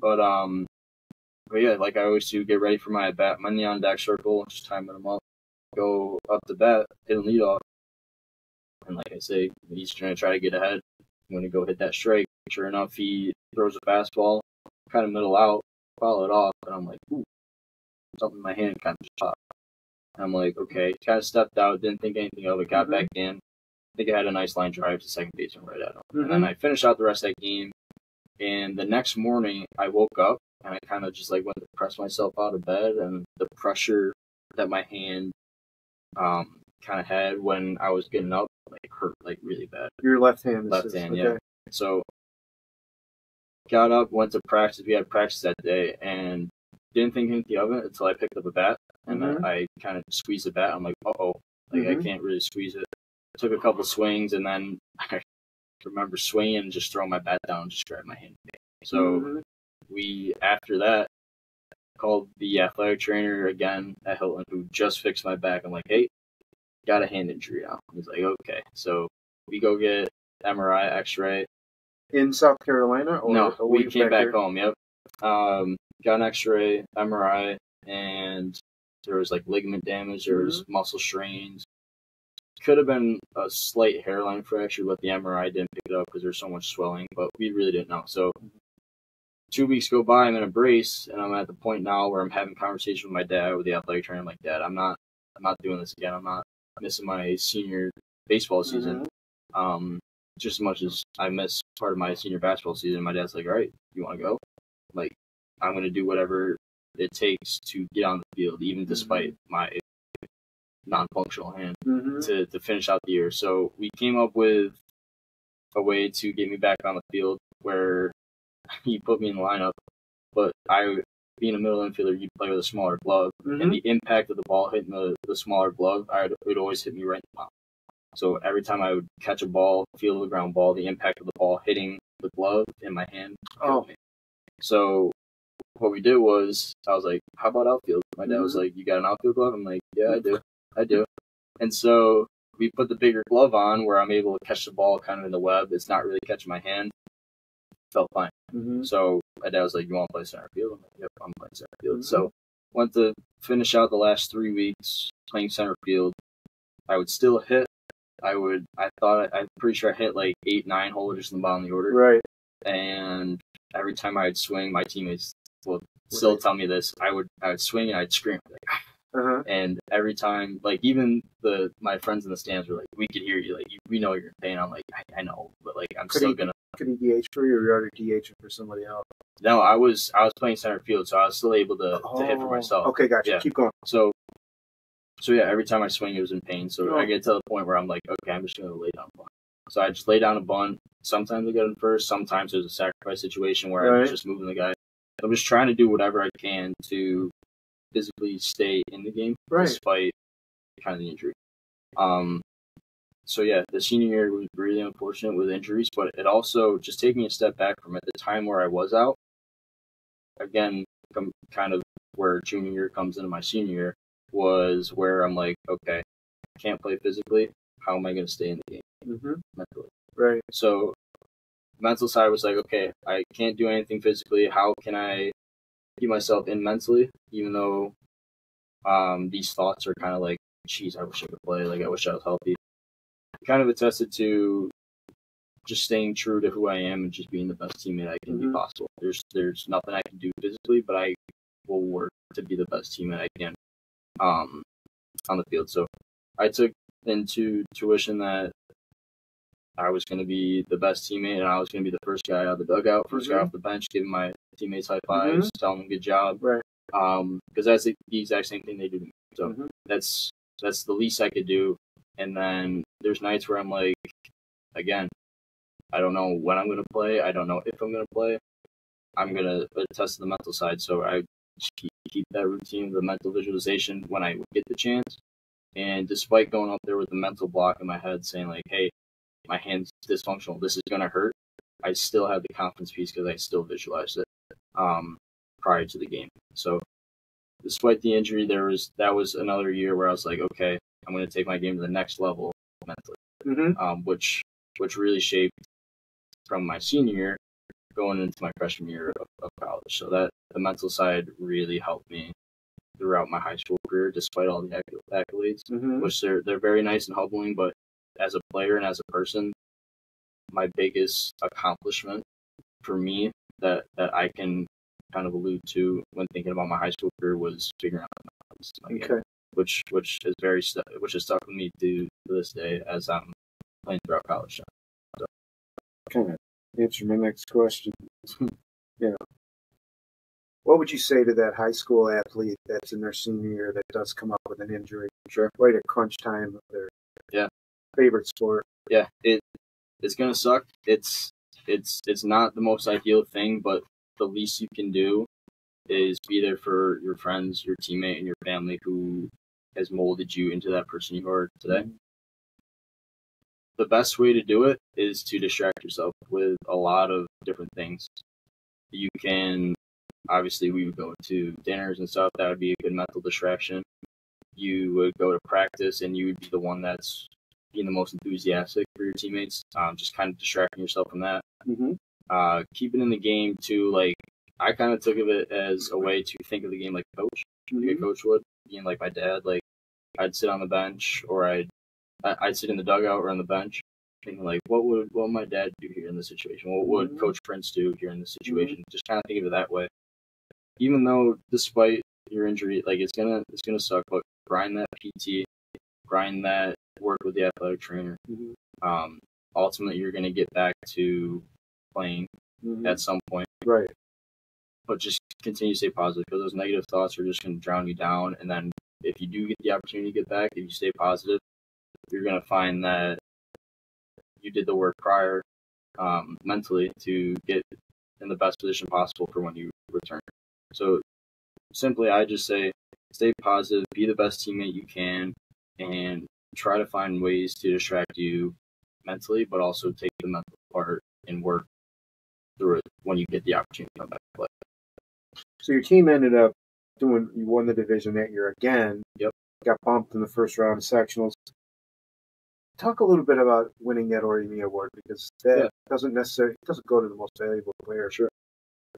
But yeah, like I always do, get ready for my at bat. I'm in the on deck circle, just timing them up. Go up to bat, hit a lead off. And like I say, he's going to try to get ahead. I'm going to go hit that strike. Sure enough, he throws a fastball, kind of middle out, follow it off, and I'm like, ooh, something in my hand kind of just popped. And I'm like, okay, kind of stepped out, didn't think anything of it, got back in. I think I had a nice line drive to second baseman right at him. And then I finished out the rest of that game. And the next morning, I woke up, and I kind of just like went to press myself out of bed, and the pressure that my hand kind of had when I was getting up like hurt like really bad. Your left hand. Okay. Yeah. So got up, went to practice. We had practice that day, and didn't think anything of it until I picked up a bat, and then I kind of squeezed the bat. I'm like, like I can't really squeeze it. I took a couple swings, and then I remember swinging and just throwing my bat down and just grabbed my hand. So we, after that, called the athletic trainer again at Hilton, who just fixed my back. I'm like, hey, got a hand injury now. He's like, okay. So we go get MRI, X-ray. In South Carolina? Or no, we came back home, yep. Got an X-ray, MRI, and there was like ligament damage. There was muscle strains. Could have been a slight hairline fracture, but the MRI didn't pick it up because there's so much swelling. But we really didn't know. So 2 weeks go by, I'm in a brace, and I'm at the point now where I'm having conversation with my dad, with the athletic trainer. I'm like, Dad, I'm not doing this again. I'm not missing my senior baseball season. Just as much as I miss part of my senior basketball season. My dad's like, all right, you want to go? Like, I'm going to do whatever it takes to get on the field, even despite my non-functional hand, to finish out the year. So we came up with a way to get me back on the field where he put me in the lineup, but being a middle infielder, you play with a smaller glove, and the impact of the ball hitting the smaller glove, it would always hit me right in the palm. So every time I would catch a ball, field the ground ball, the impact of the ball hitting the glove in my hand killed me. So what we did was, I was like, how about outfield? My dad was like, you got an outfield glove? I'm like, yeah, I do. And so we put the bigger glove on where I'm able to catch the ball kind of in the web. It's not really catching my hand. Felt fine. So my dad was like, you want to play center field? I'm like, yep, I'm playing center field. So went to finish out the last 3 weeks playing center field. I would still hit. I'm pretty sure I hit like 8, 9 holes just in the bottom of the order. Right. And every time I'd swing, my teammates will still tell me this. I would swing and I'd scream. Like, and every time, like, even my friends in the stands were like, we could hear you. Like, we know you're in pain. I'm like, I know, but like, I'm still gonna. Could he DH for you, or you already DH for somebody else? No, I was playing center field, so I was still able to hit for myself. Okay, gotcha. Yeah. Keep going. So yeah, every time I swing, it was in pain. So I get to the point where I'm like, okay, I'm just gonna lay down a bunt. So I just lay down a bunt. Sometimes I get in first. Sometimes there's a sacrifice situation where I'm just moving the guy. I'm just trying to do whatever I can to physically stay in the game despite kind of the injury. So yeah, the senior year was really unfortunate with injuries, but it also, just taking a step back from it, the time where I was out, again, kind of where junior year comes into my senior year, was where I'm like, okay, I can't play physically. How am I going to stay in the game mentally? Right. So mental side was like, okay, I can't do anything physically. How can I keep myself in mentally, even though these thoughts are kind of like, geez, I wish I could play. Like, I wish I was healthy. Kind of attested to just staying true to who I am and just being the best teammate I can be possible. There's nothing I can do physically, but I will work to be the best teammate I can on the field. So I took into tuition that I was going to be the best teammate, and I was going to be the first guy out of the dugout, first guy off the bench, giving my teammates high fives, telling them good job. Right. Because that's the exact same thing they do to me. So that's the least I could do. And then there's nights where I'm like, again, I don't know when I'm going to play. I don't know if I'm going to play. I'm going to test the mental side. So I keep that routine, the mental visualization when I get the chance. And despite going up there with the mental block in my head saying like, hey, my hand's dysfunctional, this is going to hurt, I still have the confidence piece because I still visualized it prior to the game. So despite the injury, that was another year where I was like, okay, I'm going to take my game to the next level mentally, which really shaped from my senior year going into my freshman year of college. So that the mental side really helped me throughout my high school career, despite all the accolades, which they're very nice and humbling. But as a player and as a person, my biggest accomplishment for me that I can kind of allude to when thinking about my high school career was figuring out my game, which is stuck with me to this day as I'm playing throughout college. So. Kind of answer my next question. What would you say to that high school athlete that's in their senior year that does come up with an injury? Sure. Right at crunch time of their favorite sport. Yeah, it's gonna suck. It's not the most ideal thing, but the least you can do is be there for your friends, your teammate, and your family who has molded you into that person you are today. The best way to do it is to distract yourself with a lot of different things. You can, obviously, we would go to dinners and stuff. That would be a good mental distraction. You would go to practice, and you would be the one that's being the most enthusiastic for your teammates, just kind of distracting yourself from that. Keeping in the game, too, like, I kind of took of it as a way to think of the game like a coach would, being like my dad. Like I'd sit on the bench, or I'd sit in the dugout or on the bench, thinking like, what would my dad do here in this situation? What would Coach Prince do here in this situation? Just kind of think of it that way. Even though, despite your injury, like it's gonna suck, but grind that PT, grind that work with the athletic trainer. Ultimately, you're gonna get back to playing at some point. Right. But just continue to stay positive, because those negative thoughts are just going to drown you down. And then if you do get the opportunity to get back, if you stay positive, you're going to find that you did the work prior mentally to get in the best position possible for when you return. So simply, I just say stay positive, be the best teammate you can, and try to find ways to distract you mentally, but also take the mental part and work through it when you get the opportunity to come back to play. So your team ended up you won the division that year again. Yep. Got bumped in the first round of sectionals. Talk a little bit about winning that Oremy Award, because that doesn't go to the most valuable player. Sure.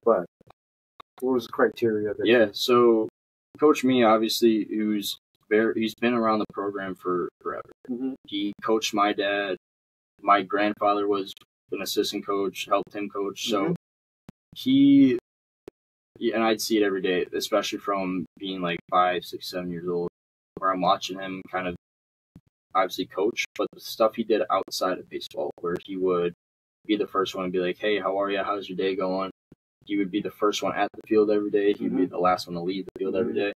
But what was the criteria? So Coach Me, obviously, he's been around the program for forever. He coached my dad. My grandfather was an assistant coach, helped him coach. So and I'd see it every day, especially from being like 5, 6, 7 years old, where I'm watching him kind of obviously coach, but the stuff he did outside of baseball, where he would be the first one to be like, hey, how are you? How's your day going? He would be the first one at the field every day. He would be the last one to leave the field every day.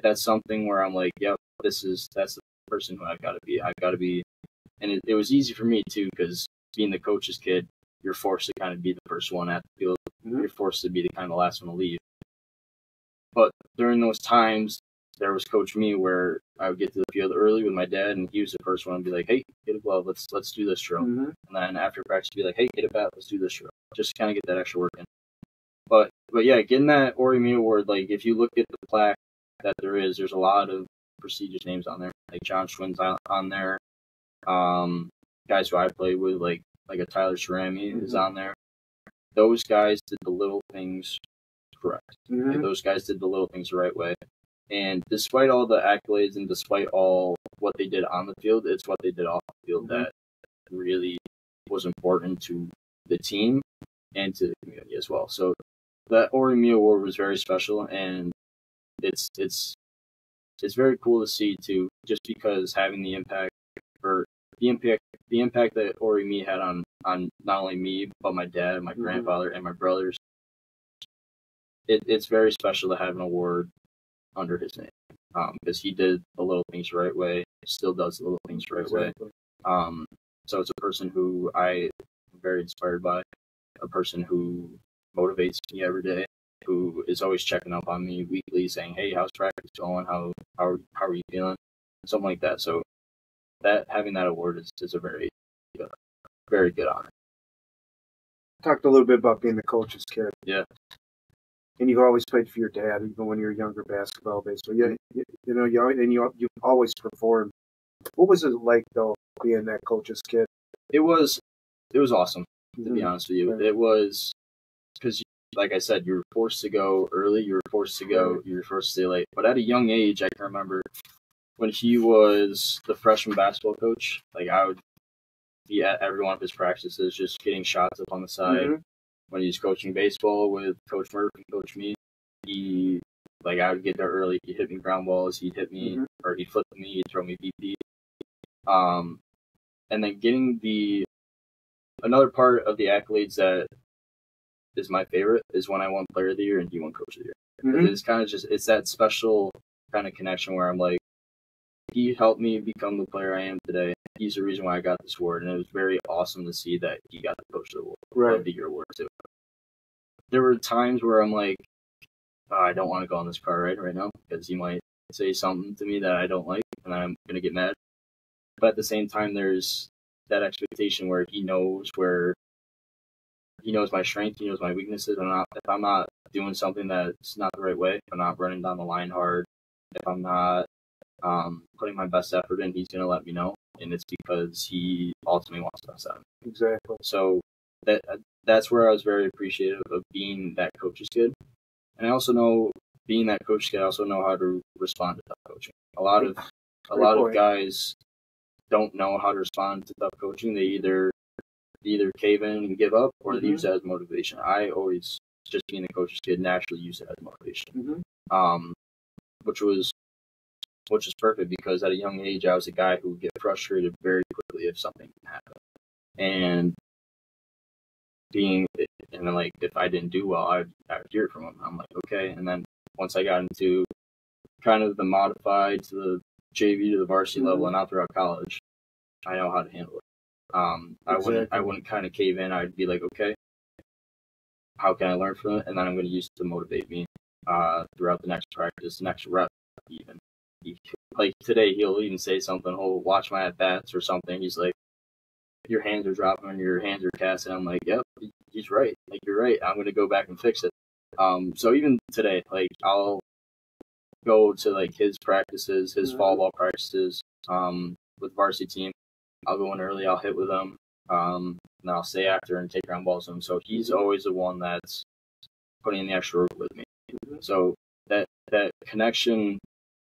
That's something where I'm like, yep, that's the person who I've got to be. And it was easy for me too, because being the coach's kid, you're forced to kind of be the first one at the field. You're forced to be the kind of last one to leave. But during those times, there was Coach Me, where I would get to the field early with my dad, and he was the first one to be like, hey, get a glove, let's do this drill. And then after practice, be like, hey, get a bat, let's do this drill. Just kind of get that extra work in. But yeah, getting that Oremy Award, like if you look at the plaque that there's a lot of prestigious names on there. Like John Schwinn's on there. Guys who I played with, like a Tyler Cerami is on there. Those guys did the little things correct. Like, those guys did the little things the right way. And despite all the accolades and despite all what they did on the field, it's what they did off the field that really was important to the team and to the community as well. So that Oremy Award was very special, and it's very cool to see too, just because having the impact that Oremy had on not only me, but my dad, my grandfather, and my brothers. It's very special to have an award under his name, because he did the little things the right way, still does the little things the right way. So it's a person who I am very inspired by, a person who motivates me every day, who is always checking up on me weekly, saying, hey, how's practice going? How are you feeling? Something like that. So having that award is a very, very good honor. Talked a little bit about being the coach's kid. Yeah. And you always played for your dad, even when you were younger, basketball, baseball. You've always performed. What was it like, though, being that coach's kid? It was awesome, to be honest with you. Right. It was, because, like I said, you were forced to go early, you were forced to stay late. But at a young age, I can remember when he was the freshman basketball coach, like I would be at every one of his practices, just getting shots up on the side. When he was coaching baseball with Coach Murphy, Coach Me, I would get there early. He'd hit me ground balls. He'd hit me, or he'd flip me. He'd throw me BP. And then getting another part of the accolades that is my favorite is when I won Player of the Year and he won Coach of the Year. It's kind of it's that special kind of connection where I'm like, he helped me become the player I am today. He's the reason why I got this award, and it was very awesome to see that he got the Coach of the Year award too. There were times where I'm like, I don't want to go on this car ride right now, because he might say something to me that I don't like, and I'm going to get mad. But at the same time, there's that expectation where he knows my strength, he knows my weaknesses. If I'm not doing something that's not the right way, if I'm not running down the line hard, if I'm not putting my best effort in, he's going to let me know. And it's because he ultimately wants the best out of me. Exactly. So that that's where I was very appreciative of being that coach's kid. And I also know, being that coach's kid, I also know how to respond to tough coaching. A lot of guys don't know how to respond to tough coaching. They either cave in and give up, or they use that as motivation. I always, just being the coach's kid, naturally use it as motivation. Which is perfect, because at a young age, I was a guy who would get frustrated very quickly if something happened. And then like, if I didn't do well, I'd hear it from him. I'm like, okay. And then once I got into kind of the modified to the JV to the varsity level and out throughout college, I know how to handle it. I wouldn't kind of cave in. I'd be like, okay, how can I learn from it? And then I'm going to use it to motivate me throughout the next practice, next rep even. Like today, he'll even say something. He'll watch my at-bats or something. He's like, your hands are dropping and your hands are casting. I'm like, yep, he's right. Like, you're right. I'm going to go back and fix it. So even today, like, I'll go to like his practices, his fall ball practices with varsity team. I'll go in early. I'll hit with him. And I'll stay after and take ground balls with him. So he's always the one that's putting in the extra work with me. So that connection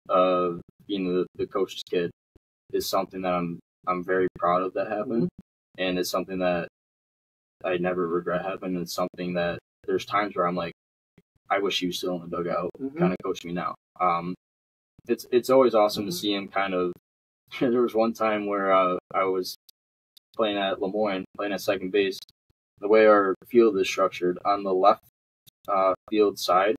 of being the coach's kid is something that I'm very proud of that happened, and it's something that I never regret having. It's something that there's times where I'm like, I wish he was still in the dugout, kind of coaching me now. It's always awesome to see him kind of. There was one time where I was playing at LeMoyne, playing at second base. The way our field is structured, on the left field side,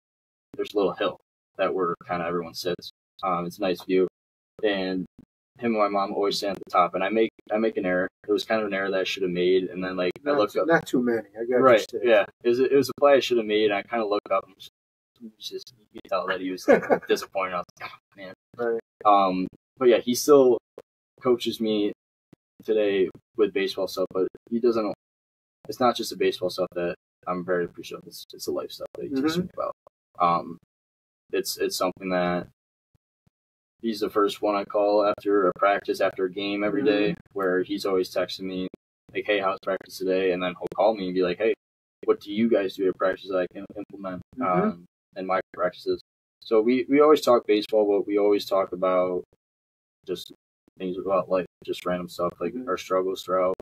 there's a little hill that where kind of everyone sits. It's a nice view, and him and my mom always stand at the top, and I make an error. It was kind of an error that I should have made, and then like I looked up. Not too many. I got right. Yeah, it was a play I should have made, and I kind of looked up and just you could tell that he was like, disappointed. I was like, oh, man. Right. But yeah, he still coaches me today with baseball stuff, but he doesn't. It's not just the baseball stuff that I'm very appreciative. It's the life stuff that he teaches me about. It's something that he's the first one I call after a practice, after a game every day, where he's always texting me like, hey, how's practice today? And then he'll call me and be like, hey, what do you guys do at practice that I can implement in my practices? So we always talk baseball, but we always talk about just things about life, just random stuff, like our struggles throughout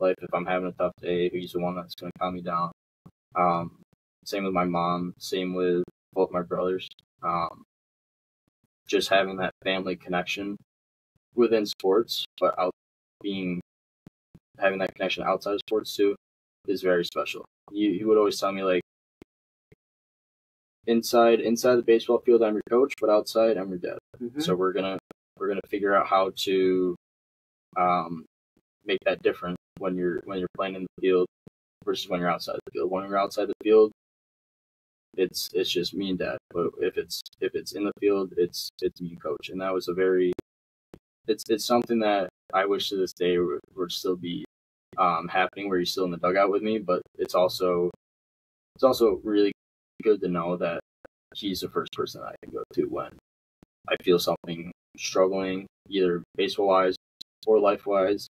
life. If I'm having a tough day, he's the one that's going to calm me down. Same with my mom, same with both my brothers. Just having that family connection within sports, but having that connection outside of sports too, is very special. He would always tell me, like, inside the baseball field, I'm your coach, but outside, I'm your dad. So we're gonna figure out how to make that different when you're playing in the field versus when you're outside the field. When you're outside the field, it's just me and dad. But if it's in the field, it's me, coach. And that was it's something that I wish to this day would still be happening, where he's still in the dugout with me. But it's also really good to know that he's the first person that I can go to when I feel something struggling, either baseball wise or life wise.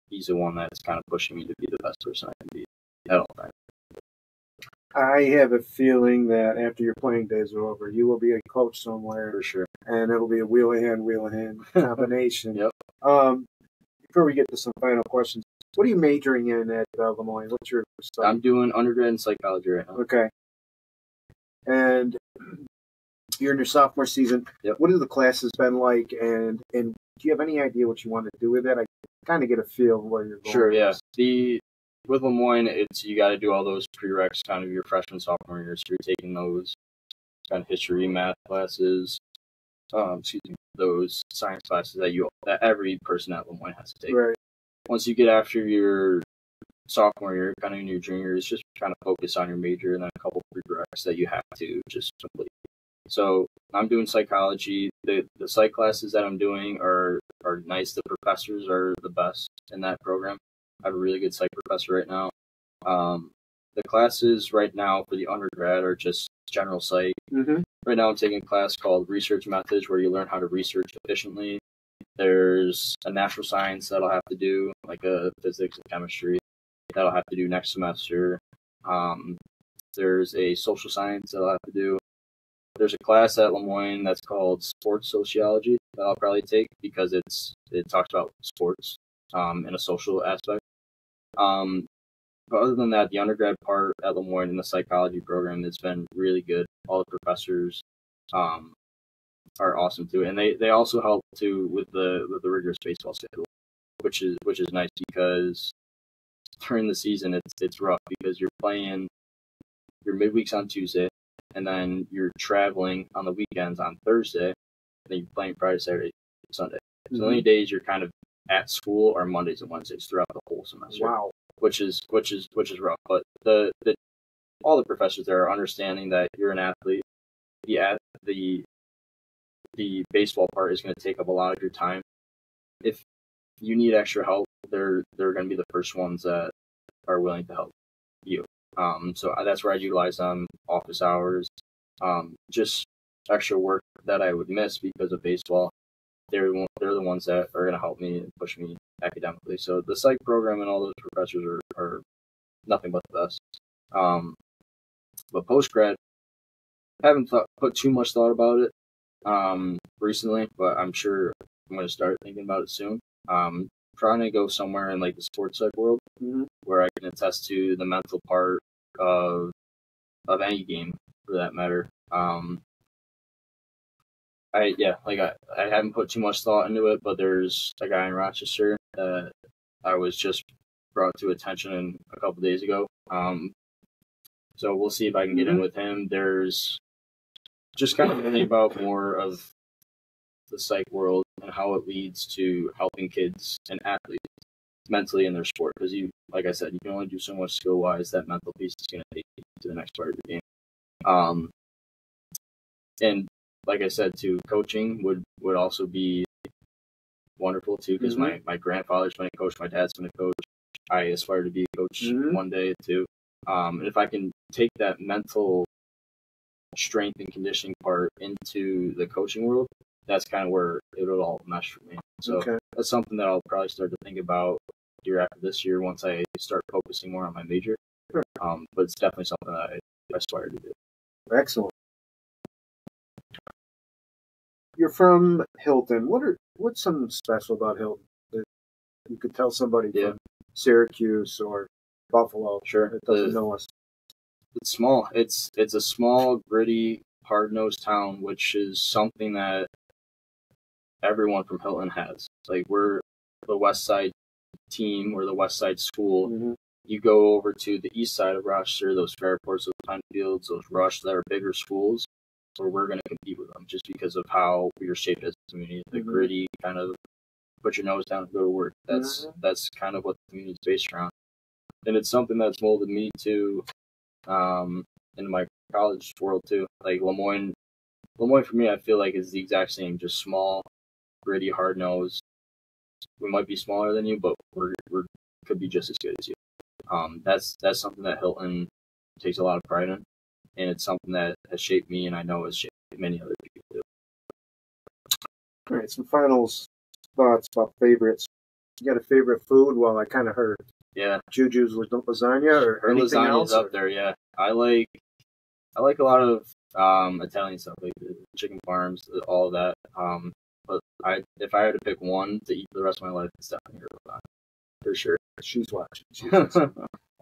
He's the one that's kind of pushing me to be the best person I can be at all times. I have a feeling that after your playing days are over, you will be a coach somewhere. For sure. And it'll be a Whelehan combination. Yep. Before we get to some final questions, what are you majoring in at LeMoyne? What's your study? I'm doing undergrad in psychology right now. Okay. And you're in your sophomore season. Yep. What have the classes been like? And do you have any idea what you want to do with it? I kind of get a feel of where you're going. Sure, yeah. With LeMoyne, you got to do all those prereqs kind of your freshman, sophomore year. So you're taking those kind of history, math classes, those science classes that every person at LeMoyne has to take. Right. Once you get after your sophomore year, kind of in your junior year, it's just trying to focus on your major and then a couple prereqs that you have to just complete. So I'm doing psychology. The psych classes that I'm doing are nice. The professors are the best in that program. I have a really good psych professor right now. The classes right now for the undergrad are just general psych. Right now I'm taking a class called Research Methods, where you learn how to research efficiently. There's a natural science that I'll have to do, like a physics and chemistry. that'll have to do next semester. There's a social science that I'll have to do. There's a class at LeMoyne that's called sports sociology that I'll probably take because it talks about sports in a social aspect. But other than that, the undergrad part at LeMoyne in the psychology program has been really good. All the professors are awesome too, and they also help too with the rigorous baseball schedule, which is nice because during the season it's rough because you're playing your midweeks on Tuesday, and then you're traveling on the weekends on Thursday, and then you're playing Friday, Saturday, Sunday. So the only days you're kind of at school are Mondays and Wednesdays throughout the whole semester. Wow. Which is rough. But all the professors there are understanding that you're an athlete. The baseball part is going to take up a lot of your time. If you need extra help, they're going to be the first ones that are willing to help you. So that's where I utilize office hours, just extra work that I would miss because of baseball. They're the ones that are going to help me and push me academically. So the psych program and all those professors are nothing but the best. But post-grad, I haven't put too much thought about it recently, but I'm sure I'm going to start thinking about it soon. Trying to go somewhere in like the sports psych world where I can attest to the mental part of any game for that matter. I haven't put too much thought into it, but there's a guy in Rochester that I was just brought to attention a couple days ago. So we'll see if I can get in with him. There's just kind of learning about more of the psych world and how it leads to helping kids and athletes mentally in their sport. Because like I said, you can only do so much skill wise. That mental piece is going to take you to the next part of the game. And like I said, too, coaching would also be wonderful too, because my grandfather's been a coach, my dad's been a coach. I aspire to be a coach one day too. And if I can take that mental strength and conditioning part into the coaching world, that's kind of where it would all mesh for me. So that's something that I'll probably start to think about year after this year once I start focusing more on my major. But it's definitely something that I aspire to do. Excellent. You're from Hilton. What's something special about Hilton that you could tell somebody from Syracuse or Buffalo that doesn't know us? It's small. It's a small, gritty, hard-nosed town, which is something that everyone from Hilton has. Like, we're the West Side team, we're the West Side school. You go over to the east side of Rochester, those Fairports, those Pine Fields, those Rush, that are bigger schools, where we're going to compete with them just because of how we are shaped as a community. The gritty kind of put your nose down and go to work. That's kind of what the community is based around. And it's something that's molded me to in my college world too. Like LeMoyne for me, I feel like is the exact same, just small, gritty, hard nosed. We might be smaller than you, but we're could be just as good as you. That's something that Hilton takes a lot of pride in, and it's something that has shaped me, and I know has shaped many other people too. All right, some final thoughts about favorites. You got a favorite food? Well, I kind of heard. Yeah, Juju's lasagna or anything lasagna's else? Up there. Yeah, I like a lot of Italian stuff, like the chicken farms, all of that. But if I had to pick one to eat for the rest of my life, it's definitely lasagna for sure. She's watching.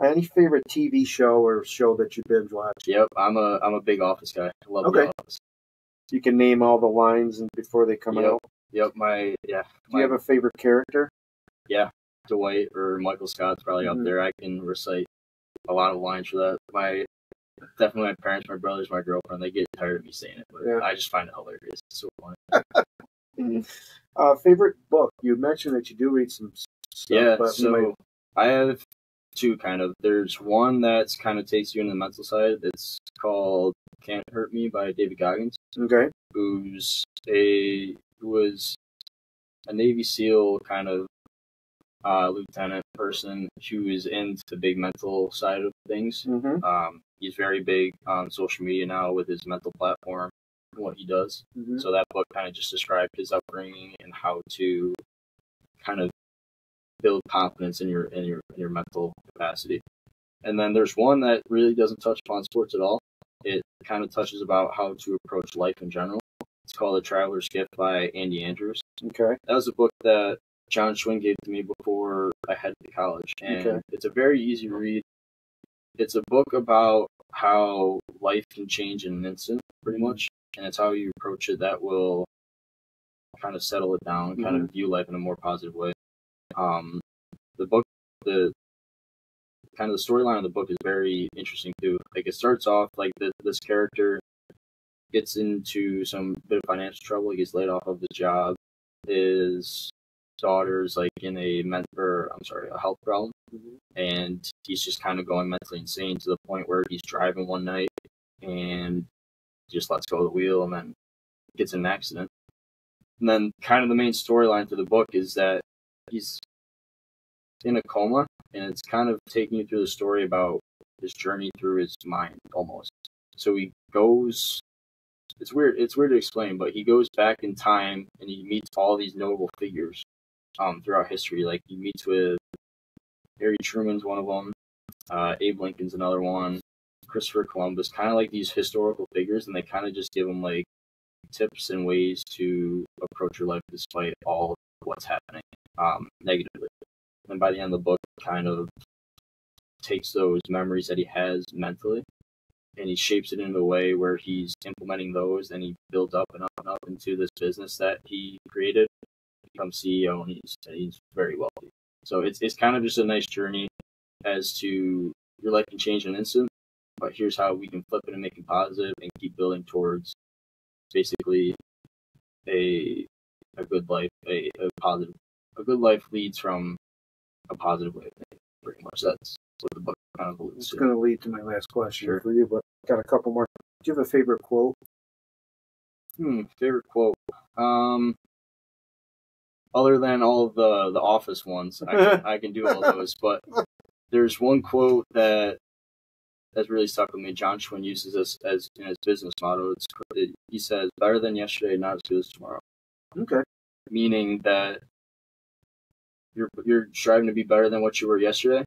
Any favorite TV show or show that you binge watch? Yep, I'm a big Office guy. I love The Office. You can name all the lines before they come out. Yep, Do you have a favorite character? Yeah, Dwight or Michael Scott's probably up there. I can recite a lot of lines for that. Definitely my parents, my brothers, my girlfriend, they get tired of me saying it, but I just find it hilarious. It's so funny. Favorite book? You mentioned that you do read some stuff. So I have two kind of. There's one that's kind of takes you into the mental side. It's called Can't Hurt Me by David Goggins. Okay. Who was a Navy SEAL kind of lieutenant person who is into the big mental side of things. He's very big on social media now with his mental platform and what he does. So that book kind of just described his upbringing and how to kind of build confidence in your mental capacity. And then there's one that really doesn't touch upon sports at all. It kind of touches about how to approach life in general. It's called A Traveler's Gift by Andy Andrews. Okay. That was a book that John Schwinn gave to me before I headed to college. And It's a very easy read. It's a book about how life can change in an instant, pretty much. And it's how you approach it that will kind of settle it down, kind of view life in a more positive way. The book, the kind of the storyline of the book is very interesting too. Like it starts off like this character gets into some bit of financial trouble. He gets laid off of his job. His daughter's like in a health problem, and he's just kind of going mentally insane to the point where he's driving one night and just lets go of the wheel and then gets in an accident. And then kind of the main storyline to the book is that he's in a coma, and it's kind of taking you through the story about his journey through his mind almost. So he goes, it's weird to explain, but he goes back in time and he meets all these notable figures throughout history. Like he meets with Harry Truman's one of them, Abe Lincoln's another one, Christopher Columbus, kind of like these historical figures, and they kind of just give him like tips and ways to approach your life despite all of what's happening negatively. And by the end of the book, kind of takes those memories that he has mentally, and he shapes it in a way where he's implementing those, and he builds up and up and up into this business that he created, becomes CEO, and he's very wealthy. So it's kind of just a nice journey as to your life can change in an instant, but here's how we can flip it and make it positive and keep building towards basically a good life, a positive. A good life leads from a positive way of thinking, pretty much. That's what the book kind of alludes to. It's going to lead to my last question for you, but I've got a couple more. Do you have a favorite quote? Favorite quote? Other than all of the Office ones, I can do all those, but there's one quote that's really stuck with me. John Schwinn uses this as in his business motto. He says, "Better than yesterday, not as good as tomorrow." Okay. Meaning that you're striving to be better than what you were yesterday,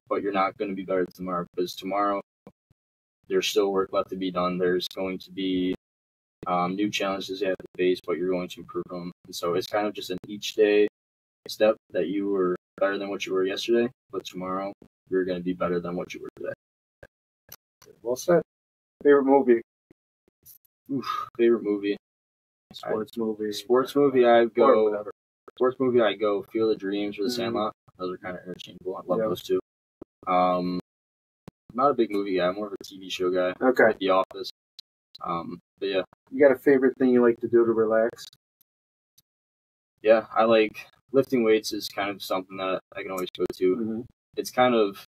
but you're not going to be better tomorrow, because tomorrow there's still work left to be done. There's going to be new challenges you have to face, but you're going to improve them. And so it's kind of just an each day step that you were better than what you were yesterday, but tomorrow you're going to be better than what you were today. Well said. Favorite movie? Favorite movie? Sports movie. Sports movie, I go Field of Dreams or The Sandlot. Those are kind of interchangeable. I love those two. I'm not a big movie guy. I'm more of a TV show guy. Okay. Like The Office. But yeah. You got a favorite thing you like to do to relax? Yeah, I like lifting weights. Is kind of something that I can always go to. It's kind of,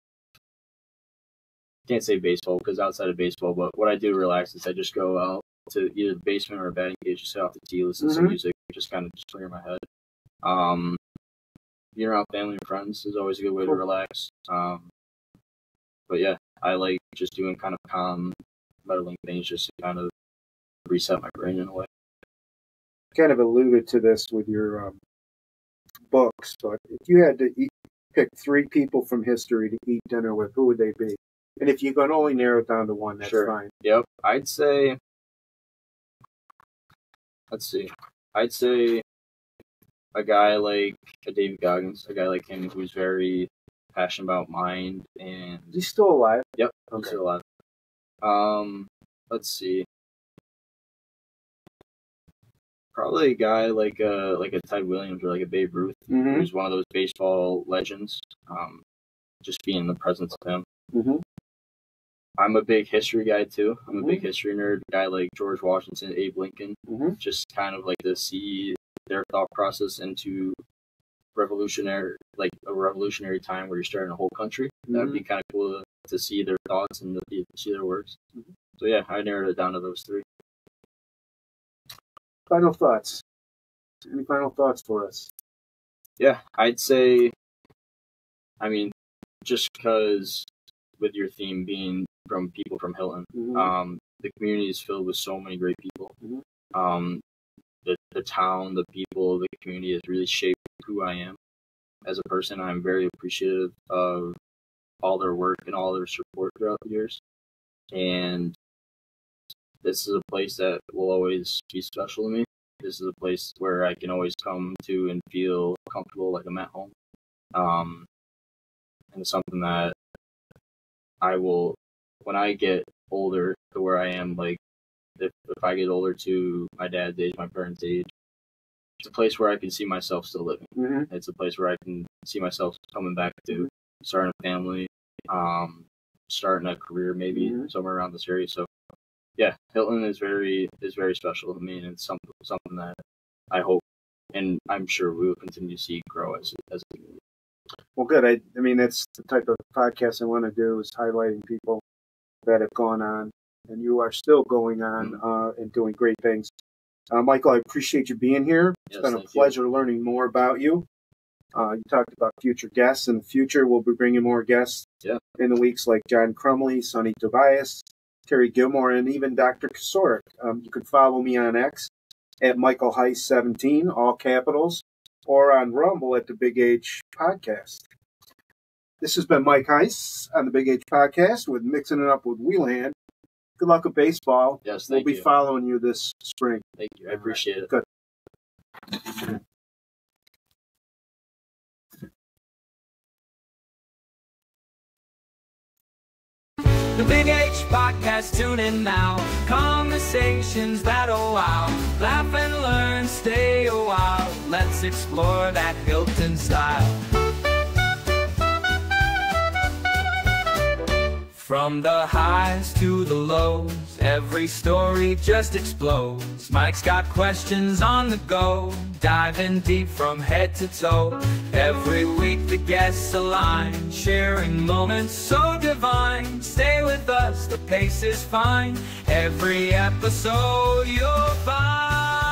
can't say baseball because outside of baseball, but what I do to relax is I just go out to either the basement or a batting cage, just sit off the tee, listen to some music, just kind of just clear my head. Being around family and friends is always a good way to relax. But yeah, I like just doing kind of calm, meddling things just to kind of reset my brain in a way. Kind of alluded to this with your books, but if you had to pick 3 people from history to eat dinner with, who would they be? And if you can only narrow it down to one, that's fine. Yep. I'd say a guy like David Goggins, a guy like him who's very passionate about mind and... He's still alive? Yep, he's still alive. Let's see. Probably a guy like a Ted Williams or like a Babe Ruth, who's one of those baseball legends. Just being in the presence of him. I'm a big history guy too. I'm a big history nerd. A guy like George Washington, Abe Lincoln, just kind of like to see their thought process into a revolutionary time where you're starting a whole country. That'd be kind of cool to see their thoughts and see their works. So yeah, I narrowed it down to those 3. Final thoughts. Any final thoughts for us? Yeah, I'd say, I mean, just because with your theme being from people from Hilton, the community is filled with so many great people. The town, the people, the community has really shaped who I am. as a person. I'm very appreciative of all their work and all their support throughout the years. And this is a place that will always be special to me. This is a place where I can always come to and feel comfortable, like I'm at home. And it's something that I will, when I get older to where I am, like if I get older to my dad's age, my parents' age, it's a place where I can see myself still living. Mm-hmm. It's a place where I can see myself coming back to, starting a family, starting a career maybe somewhere around this area. So yeah, Hilton is very special to me, and it's something that I hope and I'm sure we will continue to see grow as a community. Well, good. I mean, that's the type of podcast I want to do, is highlighting people that have gone on, and you are still going on and doing great things. Michael, I appreciate you being here. It's been a pleasure learning more about you. You talked about future guests. In the future, we'll be bringing more guests in the weeks, like John Crumley, Sonny Tobias, Terry Gilmore, and even Dr. Kasorik. You can follow me on X at Michael Heiss 17, all capitals, or on Rumble at the Big H Podcast. This has been Mike Heiss on the Big H Podcast with Mixing It Up with Whelehan. Good luck with baseball. Yes, we'll be following you this spring. Thank you. I appreciate it. Good. The Big H Podcast, tune in now. Conversations that'll wow. Laugh and learn, stay a while. Let's explore that Hilton style. From the highs to the lows, every story just explodes. Mike's got questions on the go, diving deep from head to toe. Every week the guests align, sharing moments so divine. Stay with us, the pace is fine. Every episode you'll find